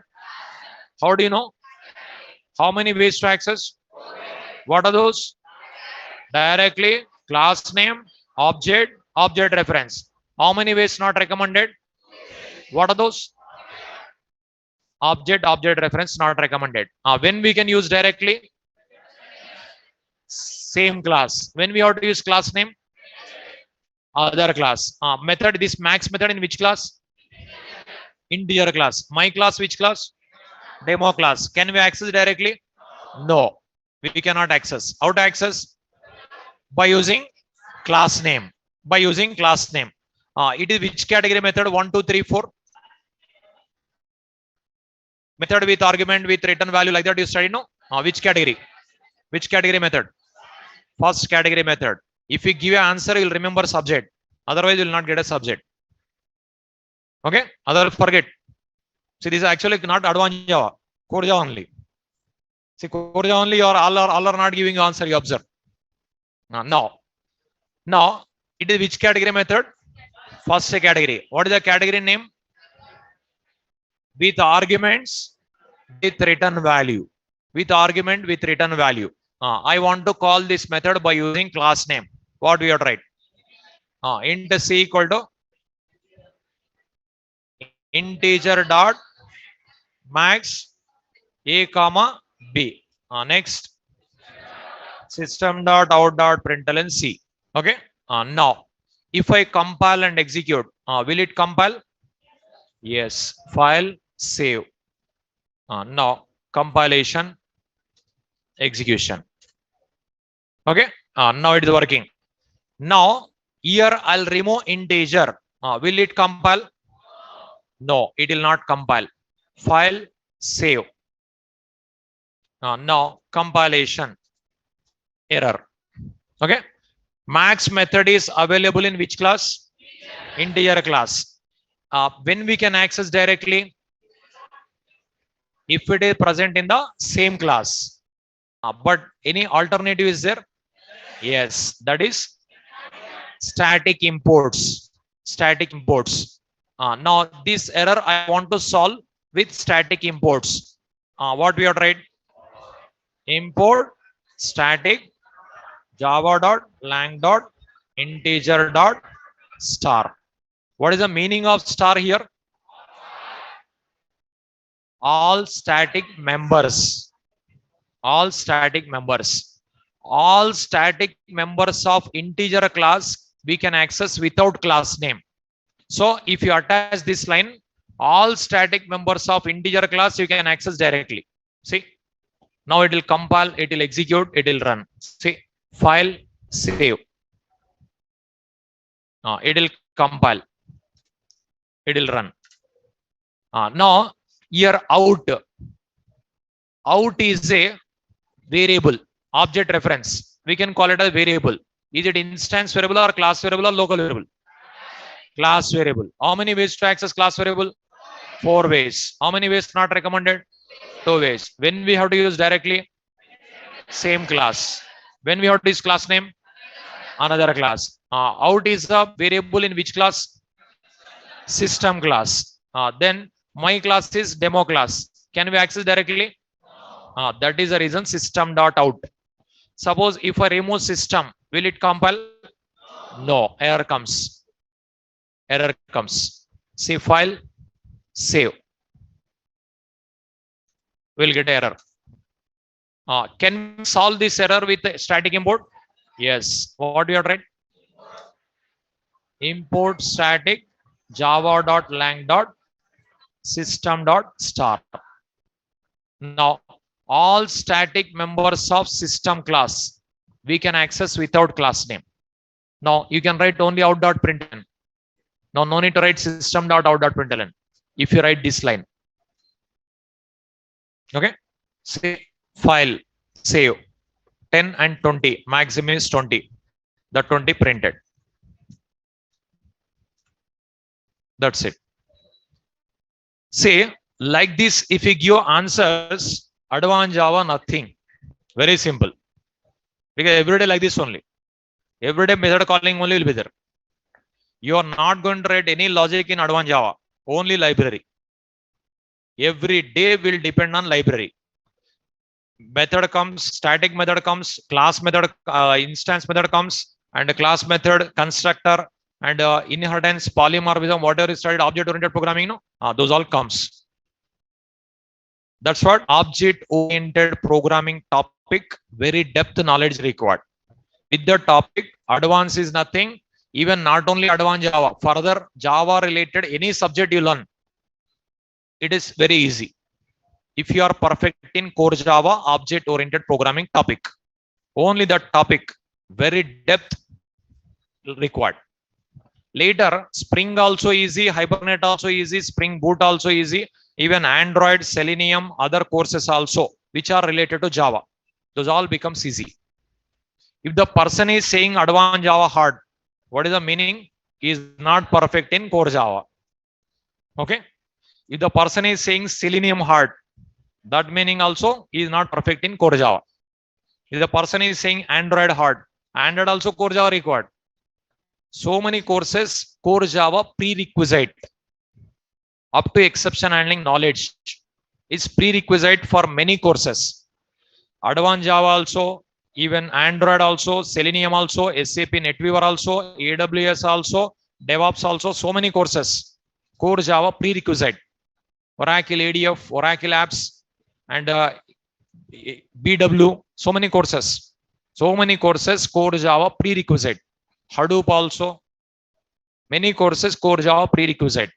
How do you know? How many ways to access? What are those? Directly, class name, object, object reference. How many ways not recommended? What are those? Object, object reference not recommended. When we can use directly? Same class. When we have to use class name? Other class. Method, this max method in which class? Integer class. My class, which class? Demo class. Can we access directly? No, we cannot access. How to access? By using class name. By using class name. It is which category method? 1, 2, 3, 4. Method with argument with return value like that you studied, no? Which category? Which category method? First category method. If you give an answer, you'll remember subject. Otherwise, you'll not get a subject. Okay? Otherwise, forget. See, this is actually not advanced Java. Core Java only. See, core Java only, or all are not giving you answer, you observe. Now, it is which category method? First category. What is the category name? With arguments with return value. With argument with return value. I want to call this method by using class name. What we have to write? Int c equal to integer dot max a comma b. Next, system dot out dot println c. Okay. Now, if I compile and execute, will it compile? Yes. File, save. Now, compilation, execution. Okay. Now it is working. Now, here I'll remove integer. Will it compile? No, it will not compile. File, save. Now, compilation, error. Okay. Max method is available in which class? Integer class. When we can access directly? If it is present in the same class. But any alternative is there? Yes, that is static imports. Static imports. Now this error I want to solve with static imports. What we have tried? Import static java dot lang dot integer dot star. What is the meaning of star here? All static members. All static members. All static members of integer class we can access without class name. So if you attach this line, all static members of integer class you can access directly. See, now it will compile, it will execute, it will run. See, file, save. It will compile, it will run. Now here out is a variable, object reference. We can call it a variable. Is it instance variable or class variable or local variable? Class variable. How many ways to access class variable? 4 ways. How many ways not recommended? 2 ways. When we have to use directly? Same class. When we have to use class name? Another class. Out is a variable in which class? System class. Then my class is demo class. Can we access directly? That is the reason system dot out. Suppose if I remove system, will it compile? No, error comes. Error comes. See file, save. We'll get error. Can we solve this error with static import? Yes. What we have tried? Import static java.lang.system.star. Now, all static members of system class we can access without class name. Now, you can write only out.println. Now, no need to write system.out.println if you write this line. Okay. Say file, save. 10 and 20. Maximum is 20. The 20 printed. That's it. Say like this, if you give answers, advanced Java, nothing. Very simple. Because every day like this only. Every day method calling only will be there. You are not going to write any logic in advanced Java. Only library. Every day will depend on library. Method comes, static method comes, class method, instance method comes, and a class method, constructor, and inheritance, polymorphism, whatever is studied, object-oriented programming, no? Those all comes. That's what object-oriented programming topic, very depth knowledge required. With the topic, advanced is nothing, even not only advanced Java, further Java-related, any subject you learn, it is very easy. If you are perfect in core Java, object-oriented programming topic, only that topic, very depth required. Later, Spring also easy, Hibernate also easy, Spring Boot also easy, even Android, Selenium, other courses also, which are related to Java. Those all becomes easy. If the person is saying advanced Java hard, what is the meaning? He is not perfect in core Java. Okay. If the person is saying Selenium hard, that meaning also he is not perfect in core Java. If the person is saying Android hard, Android also core Java required. So many courses, core Java prerequisite. Up to exception handling knowledge is prerequisite for many courses. Advanced Java also, even Android also, Selenium also, SAP NetWeaver also, AWS also, DevOps also, so many courses. Core Java prerequisite. Oracle ADF, Oracle apps, and BW, so many courses. So many courses, core Java prerequisite. Hadoop also, many courses, core Java prerequisite.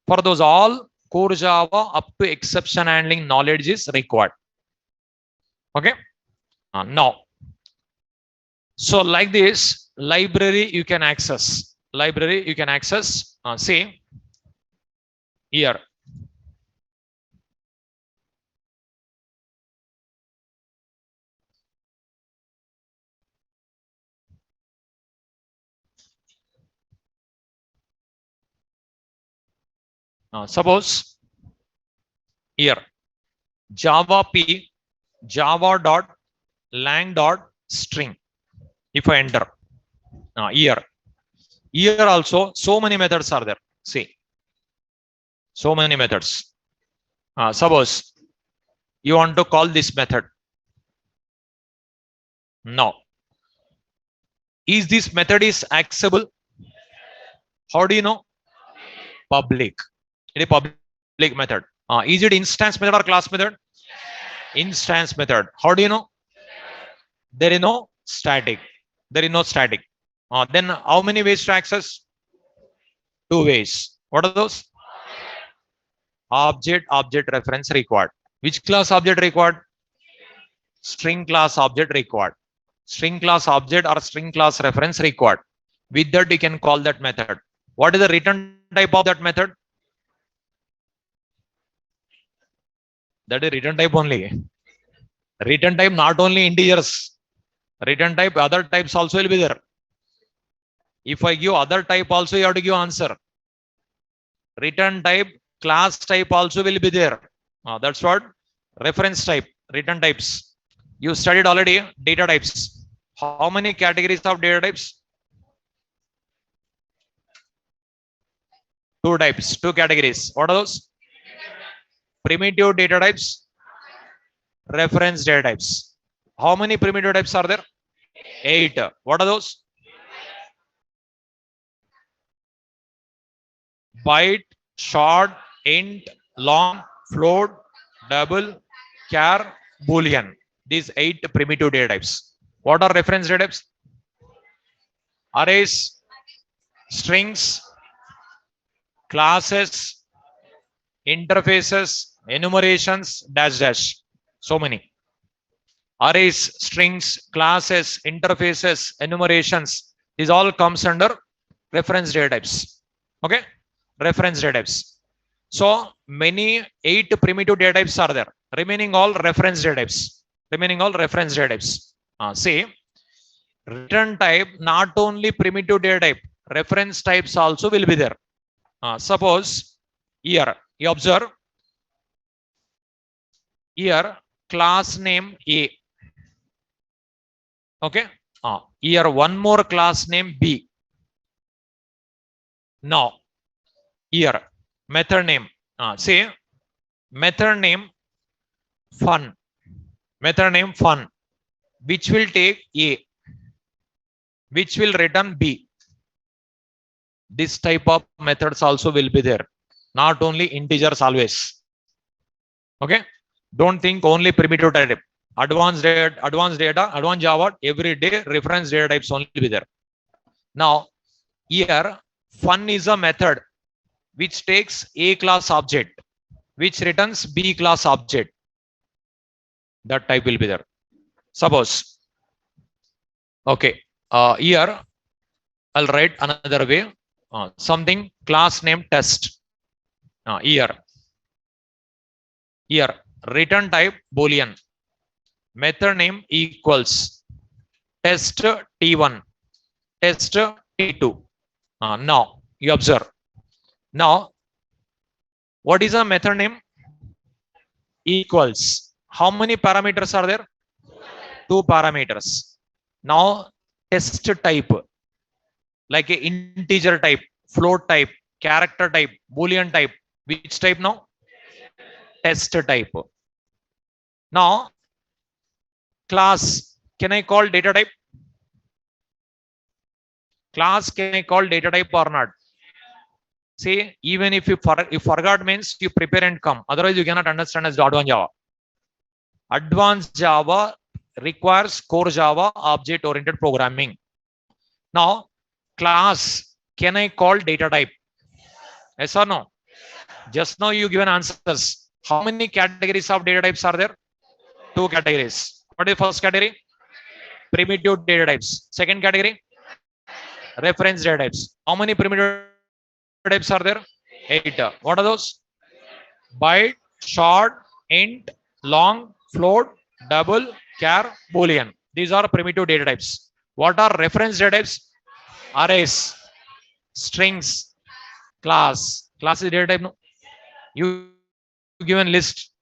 For those all, core Java up to exception handling knowledge is required. Okay. Now, so like this, library you can access. Library you can access. See here. Suppose here Java P java.lang.string. If I enter here also so many methods are there. See, so many methods. Suppose You want to call this method? No. Is this method is accessible? How do you know? Public. It is public method. Is it instance method or class method? Instance method. How do you know? There is no static. There is no static. Then how many ways to access? Two ways. What are those? Object reference required. Which class object required? String class object required. String class object or string class reference required. With that, you can call that method. What is the return type of that method? That is return type only. Return type not only integers. Return type other types also will be there. If I give other type also, you have to give answer. Return type, class type also will be there. That's what reference type, return types. You studied already data types. How many categories of data types? Two types, two categories. What are those? Primitive data types, reference data types. How many primitive types are there? 8. What are those? Byte, short, int, long, float, double, char, boolean. These 8 primitive data types. What are reference data types? Arrays, strings, classes, interfaces, enumerations, dash dash. So many. Arrays, strings, classes, interfaces, enumerations. These all comes under reference data types. Okay? Reference data types. So many 8 primitive data types are there. Remaining all reference data types. Remaining all reference data types. See, return type not only primitive data type, reference types also will be there. Suppose here you observe here class name A. Okay. Here one more class name B. Now here method name. Say method name fun. Method name fun, which will take A, which will return B. This type of methods also will be there. Not only integers always. Okay. Don't think only primitive type. Advanced data, advanced Java, every day reference data types only be there. Now, here fun is a method which takes A class object, which returns B class object. That type will be there. Suppose, okay, here I'll write another way. Something class name test. Here return type boolean. Method name equals test t1, test t2. Now you observe. Now, what is a method name? Equals. How many parameters are there? 2 parameters. Now test type, like a integer type, float type, character type, boolean type. Which type now? Test type. Now class, can I call data type? Class, can I call data type or not? See, even if you forgot means you prepare and come. Otherwise, you cannot understand as advanced Java. Advanced Java requires core Java object-oriented programming. Now, class, can I call data type? Yes or no? Just now you given answers. How many categories of data types are there? 2 categories. What is the first category? Primitive data types. Second category? Reference data types. How many primitive types are there? 8. What are those? Byte, short, int, long, float, double, char, boolean. These are primitive data types. What are reference data types? Arrays, strings, class. Class is data type. No? You given list.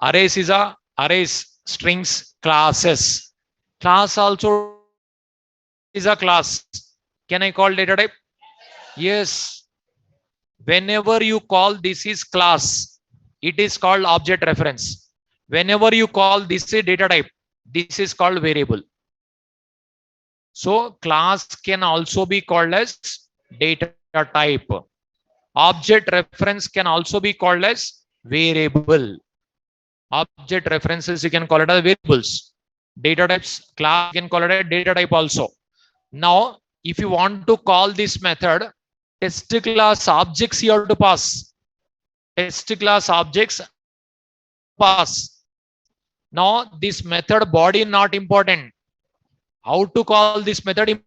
Arrays is a arrays, strings, classes. Class also is a class. Can I call data type? Yes. Whenever you call this is class, it is called object reference. Whenever you call this a data type, this is called variable. So class can also be called as data type. Object reference can also be called as variable. Object references, you can call it as variables. Data types, class, you can call it a data type also. Now, if you want to call this method, test class objects you have to pass. Test class objects pass. Now, this method body not important. How to call this method?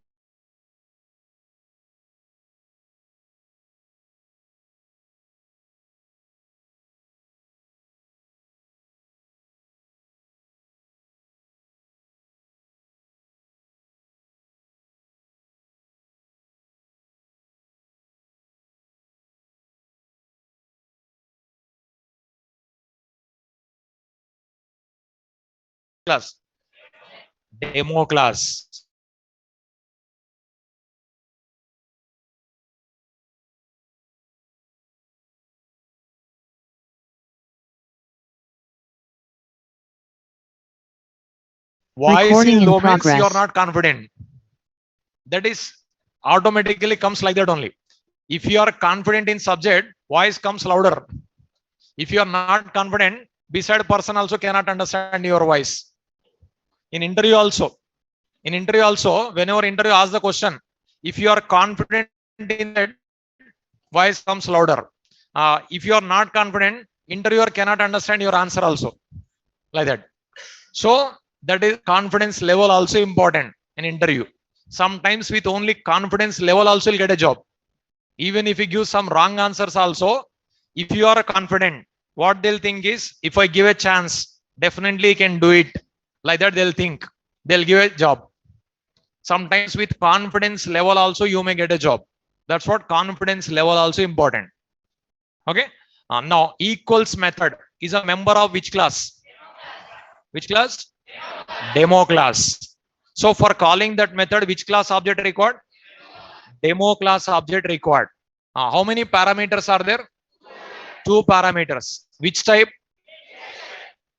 Class, demo class. Voice is low means you are not confident. That is automatically comes like that only. If you are confident in subject, voice comes louder. If you are not confident, beside person also cannot understand your voice. In interview also, whenever interview asks the question, if you are confident in that, voice comes louder. If you are not confident, interviewer cannot understand your answer also, like that. So that is confidence level also important in interview. Sometimes with only confidence level also you'll get a job. Even if you give some wrong answers also, if you are confident, what they'll think is, if I give a chance, definitely I can do it. Like that they'll think, they'll give a job. Sometimes with confidence level also you may get a job. That's what confidence level also important. Okay. Now equals method is a member of which class? Which class? Demo class. So for calling that method, which class object required? Demo class object required. How many parameters are there? 2 parameters. Which type?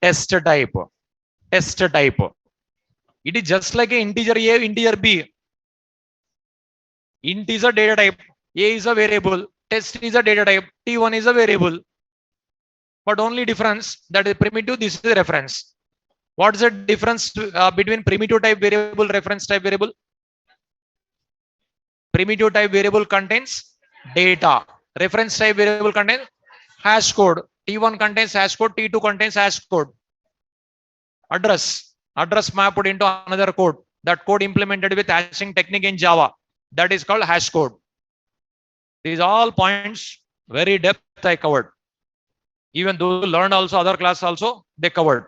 Test type. Test type. It is just like an integer A, integer B. Int is a data type. A is a variable. Test is a data type. T1 is a variable. But only difference, that is primitive, this is a reference. What is the difference between primitive type variable, reference type variable? Primitive type variable contains data. Reference type variable contains hash code. T1 contains hash code. T2 contains hash code. Address. Address mapped into another code. That code implemented with hashing technique in Java. That is called hash code. These all points very depth I covered. Even those who learned also other class also they covered.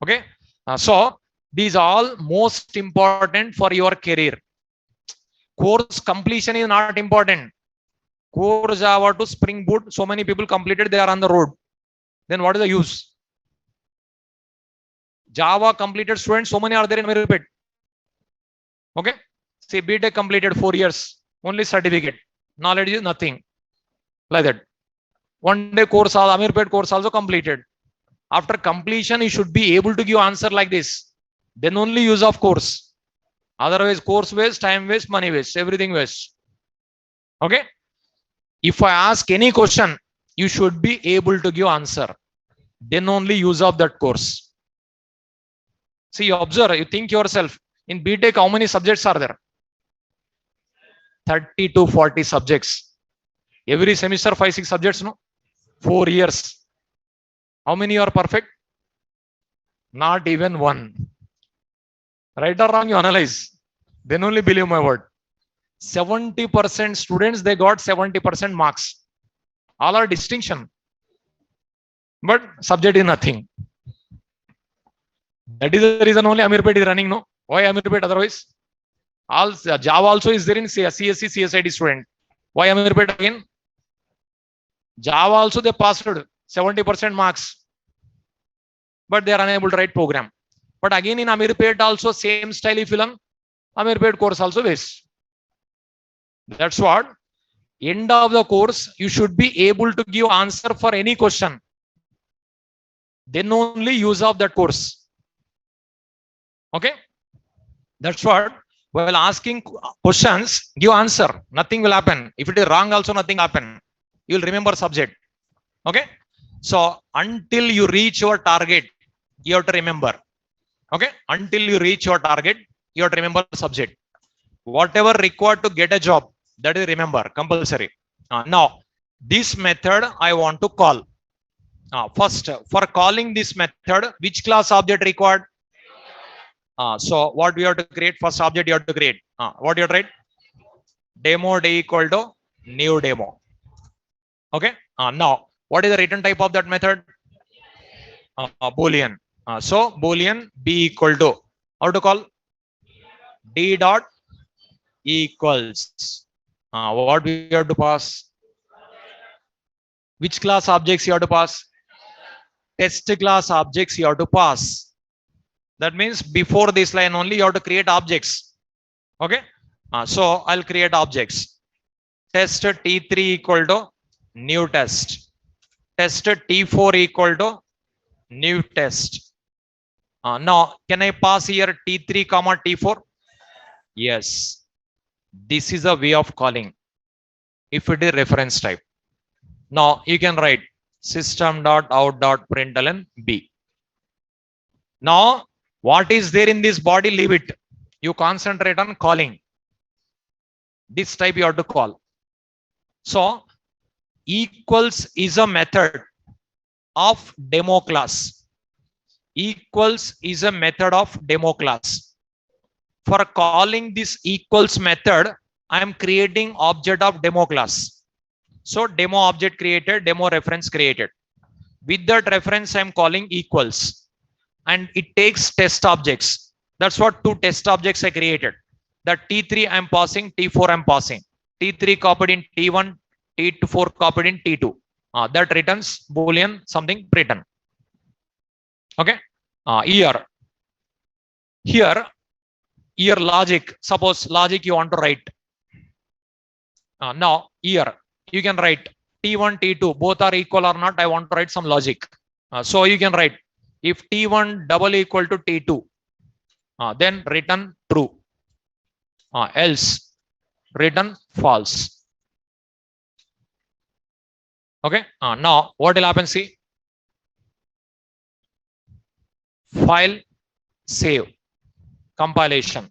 Okay. So these all most important for your career. Course completion is not important. Core Java to Spring Boot, so many people completed, they are on the road. Then what is the use? Java completed students, so many are there in my repeat. Okay. See, BTech completed 4 years, only certificate. Knowledge is nothing. Like that. One day course, Amirpet course also completed. After completion, you should be able to give answer like this. Then only use of course. Otherwise, course waste, time waste, money waste, everything waste. Okay. If I ask any question, you should be able to give answer. Then only use of that course. See, you observe, you think yourself, in BTech, how many subjects are there? 30 to 40 subjects. Every semester, 5-6 subjects, no? 4 years. How many are perfect? Not even one. Right or wrong, you analyze. Then only believe my word. 70% students, they got 70% marks. All are distinction. But subject is nothing. That is the reason only Amirpet is running, no? Why Amirpet otherwise? All Java also is there in CSC, CSID student. Why Amirpet again? Java also they passed 70% marks. But they are unable to write program. But again in Amirpet also same style if you learn, Amirpet course also waste. That's what. End of the course, you should be able to give answer for any question. then only use of that course. Okay, that's what. While asking questions, give answer. Nothing will happen. If it is wrong, also nothing happen. You will remember subject. Okay. So until you reach your target, you have to remember. Okay. Until you reach your target, you have to remember subject. Whatever required to get a job, that is remember compulsory. Now, this method I want to call. First, for calling this method, which class object required? So what we have to create? First object you have to create. What you have to write? Demo day equal to new demo. Okay. Now, what is the return type of that method? Boolean. So Boolean b equal to, how to call? D dot equals. What we have to pass? Which class objects you have to pass? Test class objects you have to pass. That means before this line only you have to create objects. Okay. So I'll create objects. Test T3 equal to new test. Test T4 equal to new test. Now, can I pass here T3 comma T4? Yes. This is a way of calling. If it is reference type. Now you can write system.out.println b. Now, what is there in this body? Leave it. You concentrate on calling. This type you have to call. So equals is a method of demo class. Equals is a method of demo class. For calling this equals method, I am creating object of demo class. So demo object created, demo reference created. With that reference, I am calling equals. And it takes test objects. That's what two test objects I created. That T3 I am passing, T4 I am passing. T3 copied in T1, T4 copied in T2. That returns Boolean something written. Okay. Here logic. Suppose logic you want to write. Now here you can write T1, T2 both are equal or not. I want to write some logic. So you can write if T1 double equal to T2, then return true. Else return false. Okay. Now what will happen? See, file, save, compilation.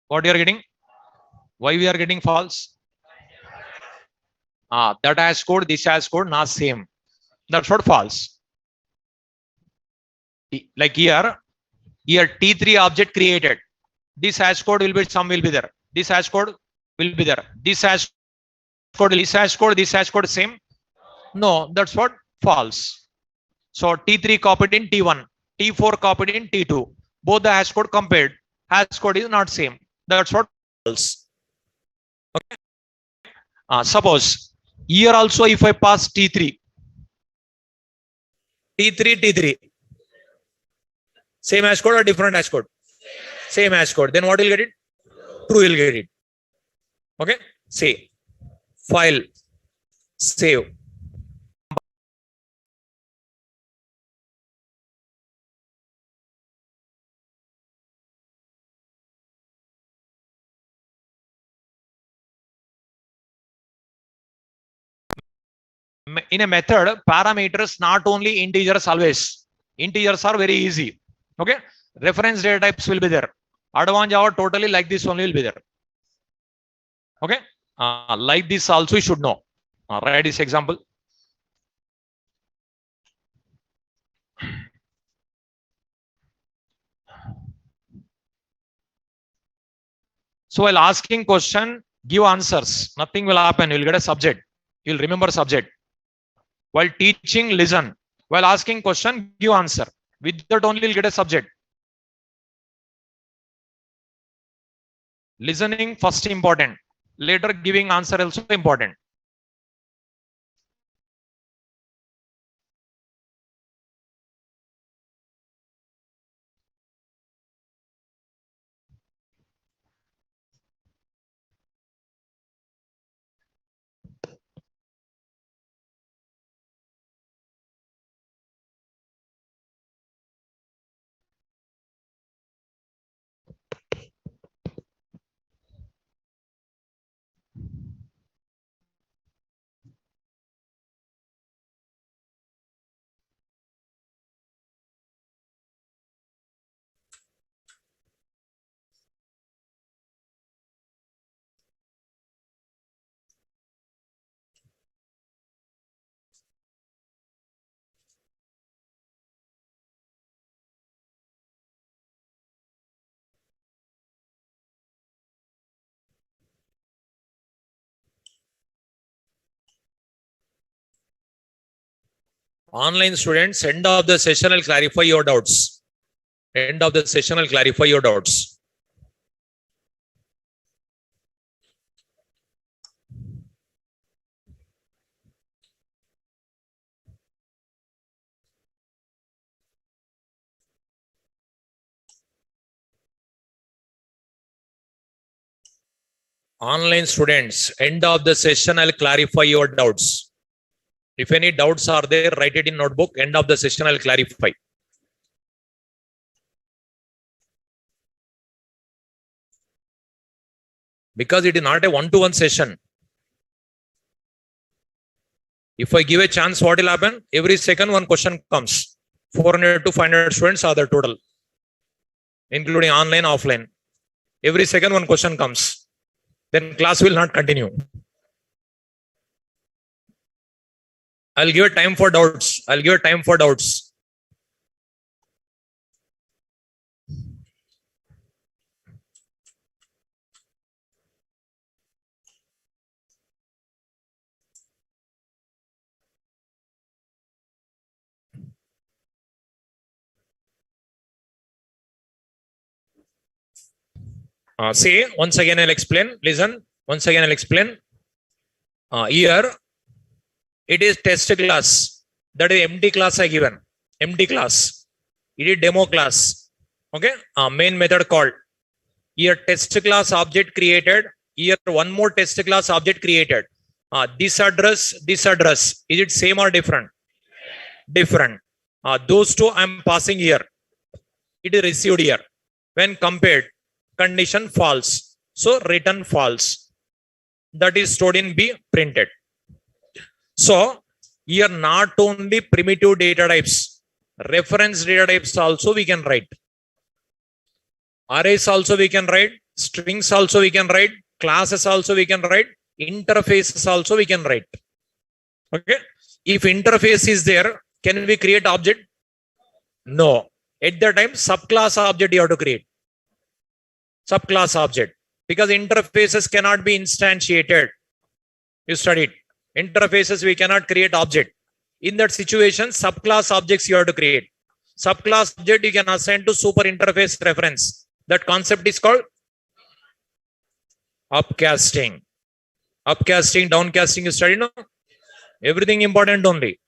What you are getting? Why we are getting false? That has code, this has code, not same. That's what false. Like here T3 object created. This hash code will be, some will be there. This hash code will be there. This hash code, this hash code same. No, that's what false. So T3 copied in T1, T4 copied in T2. Both the hash code compared. Hash code is not same. That's what false. Okay. Suppose here also if I pass T3, same hash code or different hash code? Same hash code. Then what will get it? True will get it. Okay. Say file, save. In a method, parameters not only integers always. Integers are very easy. Okay. Reference data types will be there. Advanced Java totally like this only will be there. Okay. Like this also you should know. Write this example. So while asking question, give answers. Nothing will happen. You'll get a subject. You'll remember subject. While teaching, listen. While asking question, give answer. With that only you'll get a subject. Listening first important. Later giving answer also important. Online students, end of the session, I'll clarify your doubts. End of the session, I'll clarify your doubts. Online students, end of the session, I'll clarify your doubts. If any doubts are there, write it in notebook. End of the session, I'll clarify. Because it is not a one-to-one session. If I give a chance, what will happen? Every second, one question comes. 400 to 500 students are the total, including online, offline. Every second, one question comes. Then class will not continue. I'll give a time for doubts. I'll give a time for doubts. See, once again, I'll explain. Listen, once again, I'll explain. Here, it is test class. That is empty class I given. Empty class. It is demo class. Okay. Main method called. Here, test class object created. Here, one more test class object created. This address. Is it same or different? Different. Those two I'm passing here. It is received here. When compared, condition false. So return false. That is stored in B, printed. So here not only primitive data types, reference data types also we can write. Arrays also we can write. Strings also we can write. Classes also we can write. Interfaces also we can write. Okay. If interface is there, can we create object? No. At the time, subclass object you have to create. Subclass object. Because interfaces cannot be instantiated. You studied. Interfaces we cannot create object. In that situation, subclass objects you have to create. Subclass object you can assign to super interface reference. That concept is called upcasting. Upcasting, downcasting you study, no? Everything important only.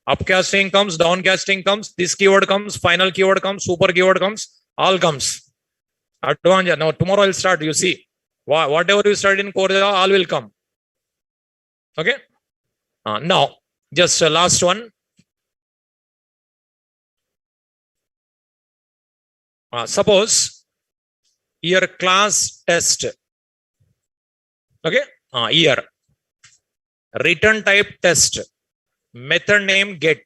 Upcasting comes, downcasting comes, this keyword comes, final keyword comes, super keyword comes, all comes. Advanced. Now tomorrow I'll start. You see, whatever you studied in core, all will come. Okay. Now, just last one. Suppose here class test. Okay. Here return type test. Method name get.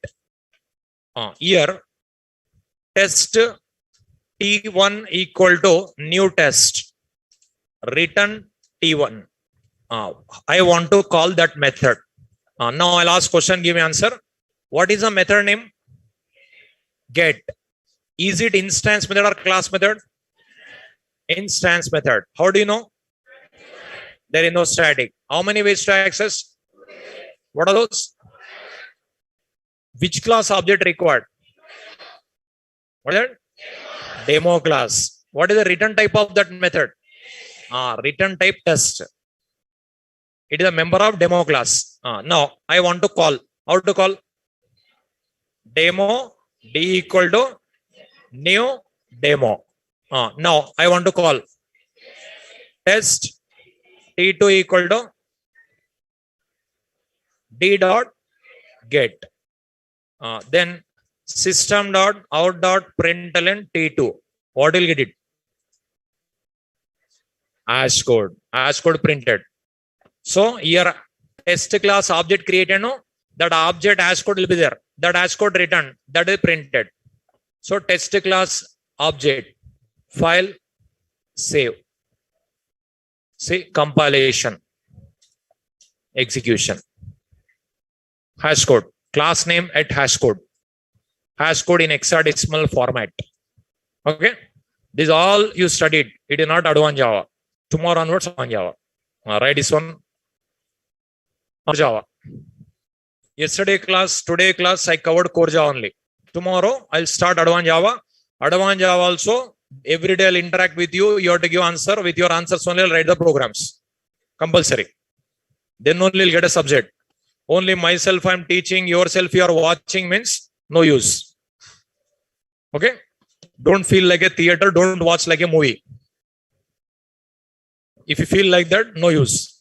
Here test T1 equal to new test. Return T1. I want to call that method. Now I'll ask question, give me answer. What is the method name? Get. Is it instance method or class method? Instance method. How do you know? There is no static. How many ways to access? What are those? Which class object required? What is that? Demo class. What is the return type of that method? Return type test. It is a member of demo class. Now I want to call. How to call? Demo D equal to new demo. Now I want to call test T2 equal to D dot get. Then system dot out dot println T2. What will get it? Hash code. Hash code printed. So here test class object created, no? That object hash code will be there. That hash code returned. That is printed. So test class object. File. Save. See compilation. Execution. Hash code. Class name at hash code. Hash code in hexadecimal format. Okay. This is all you studied. It is not advanced Java. Tomorrow onwards on Java. Write this one. Java. Yesterday class, today class, I covered core Java only. Tomorrow, I'll start advanced Java. Advanced Java also, every day I'll interact with you. You have to give answer. With your answers only, I'll write the programs. Compulsory. Then only you'll get a subject. Only myself I'm teaching, yourself you are watching means no use. Okay? Don't feel like a theater. Don't watch like a movie. If you feel like that, no use.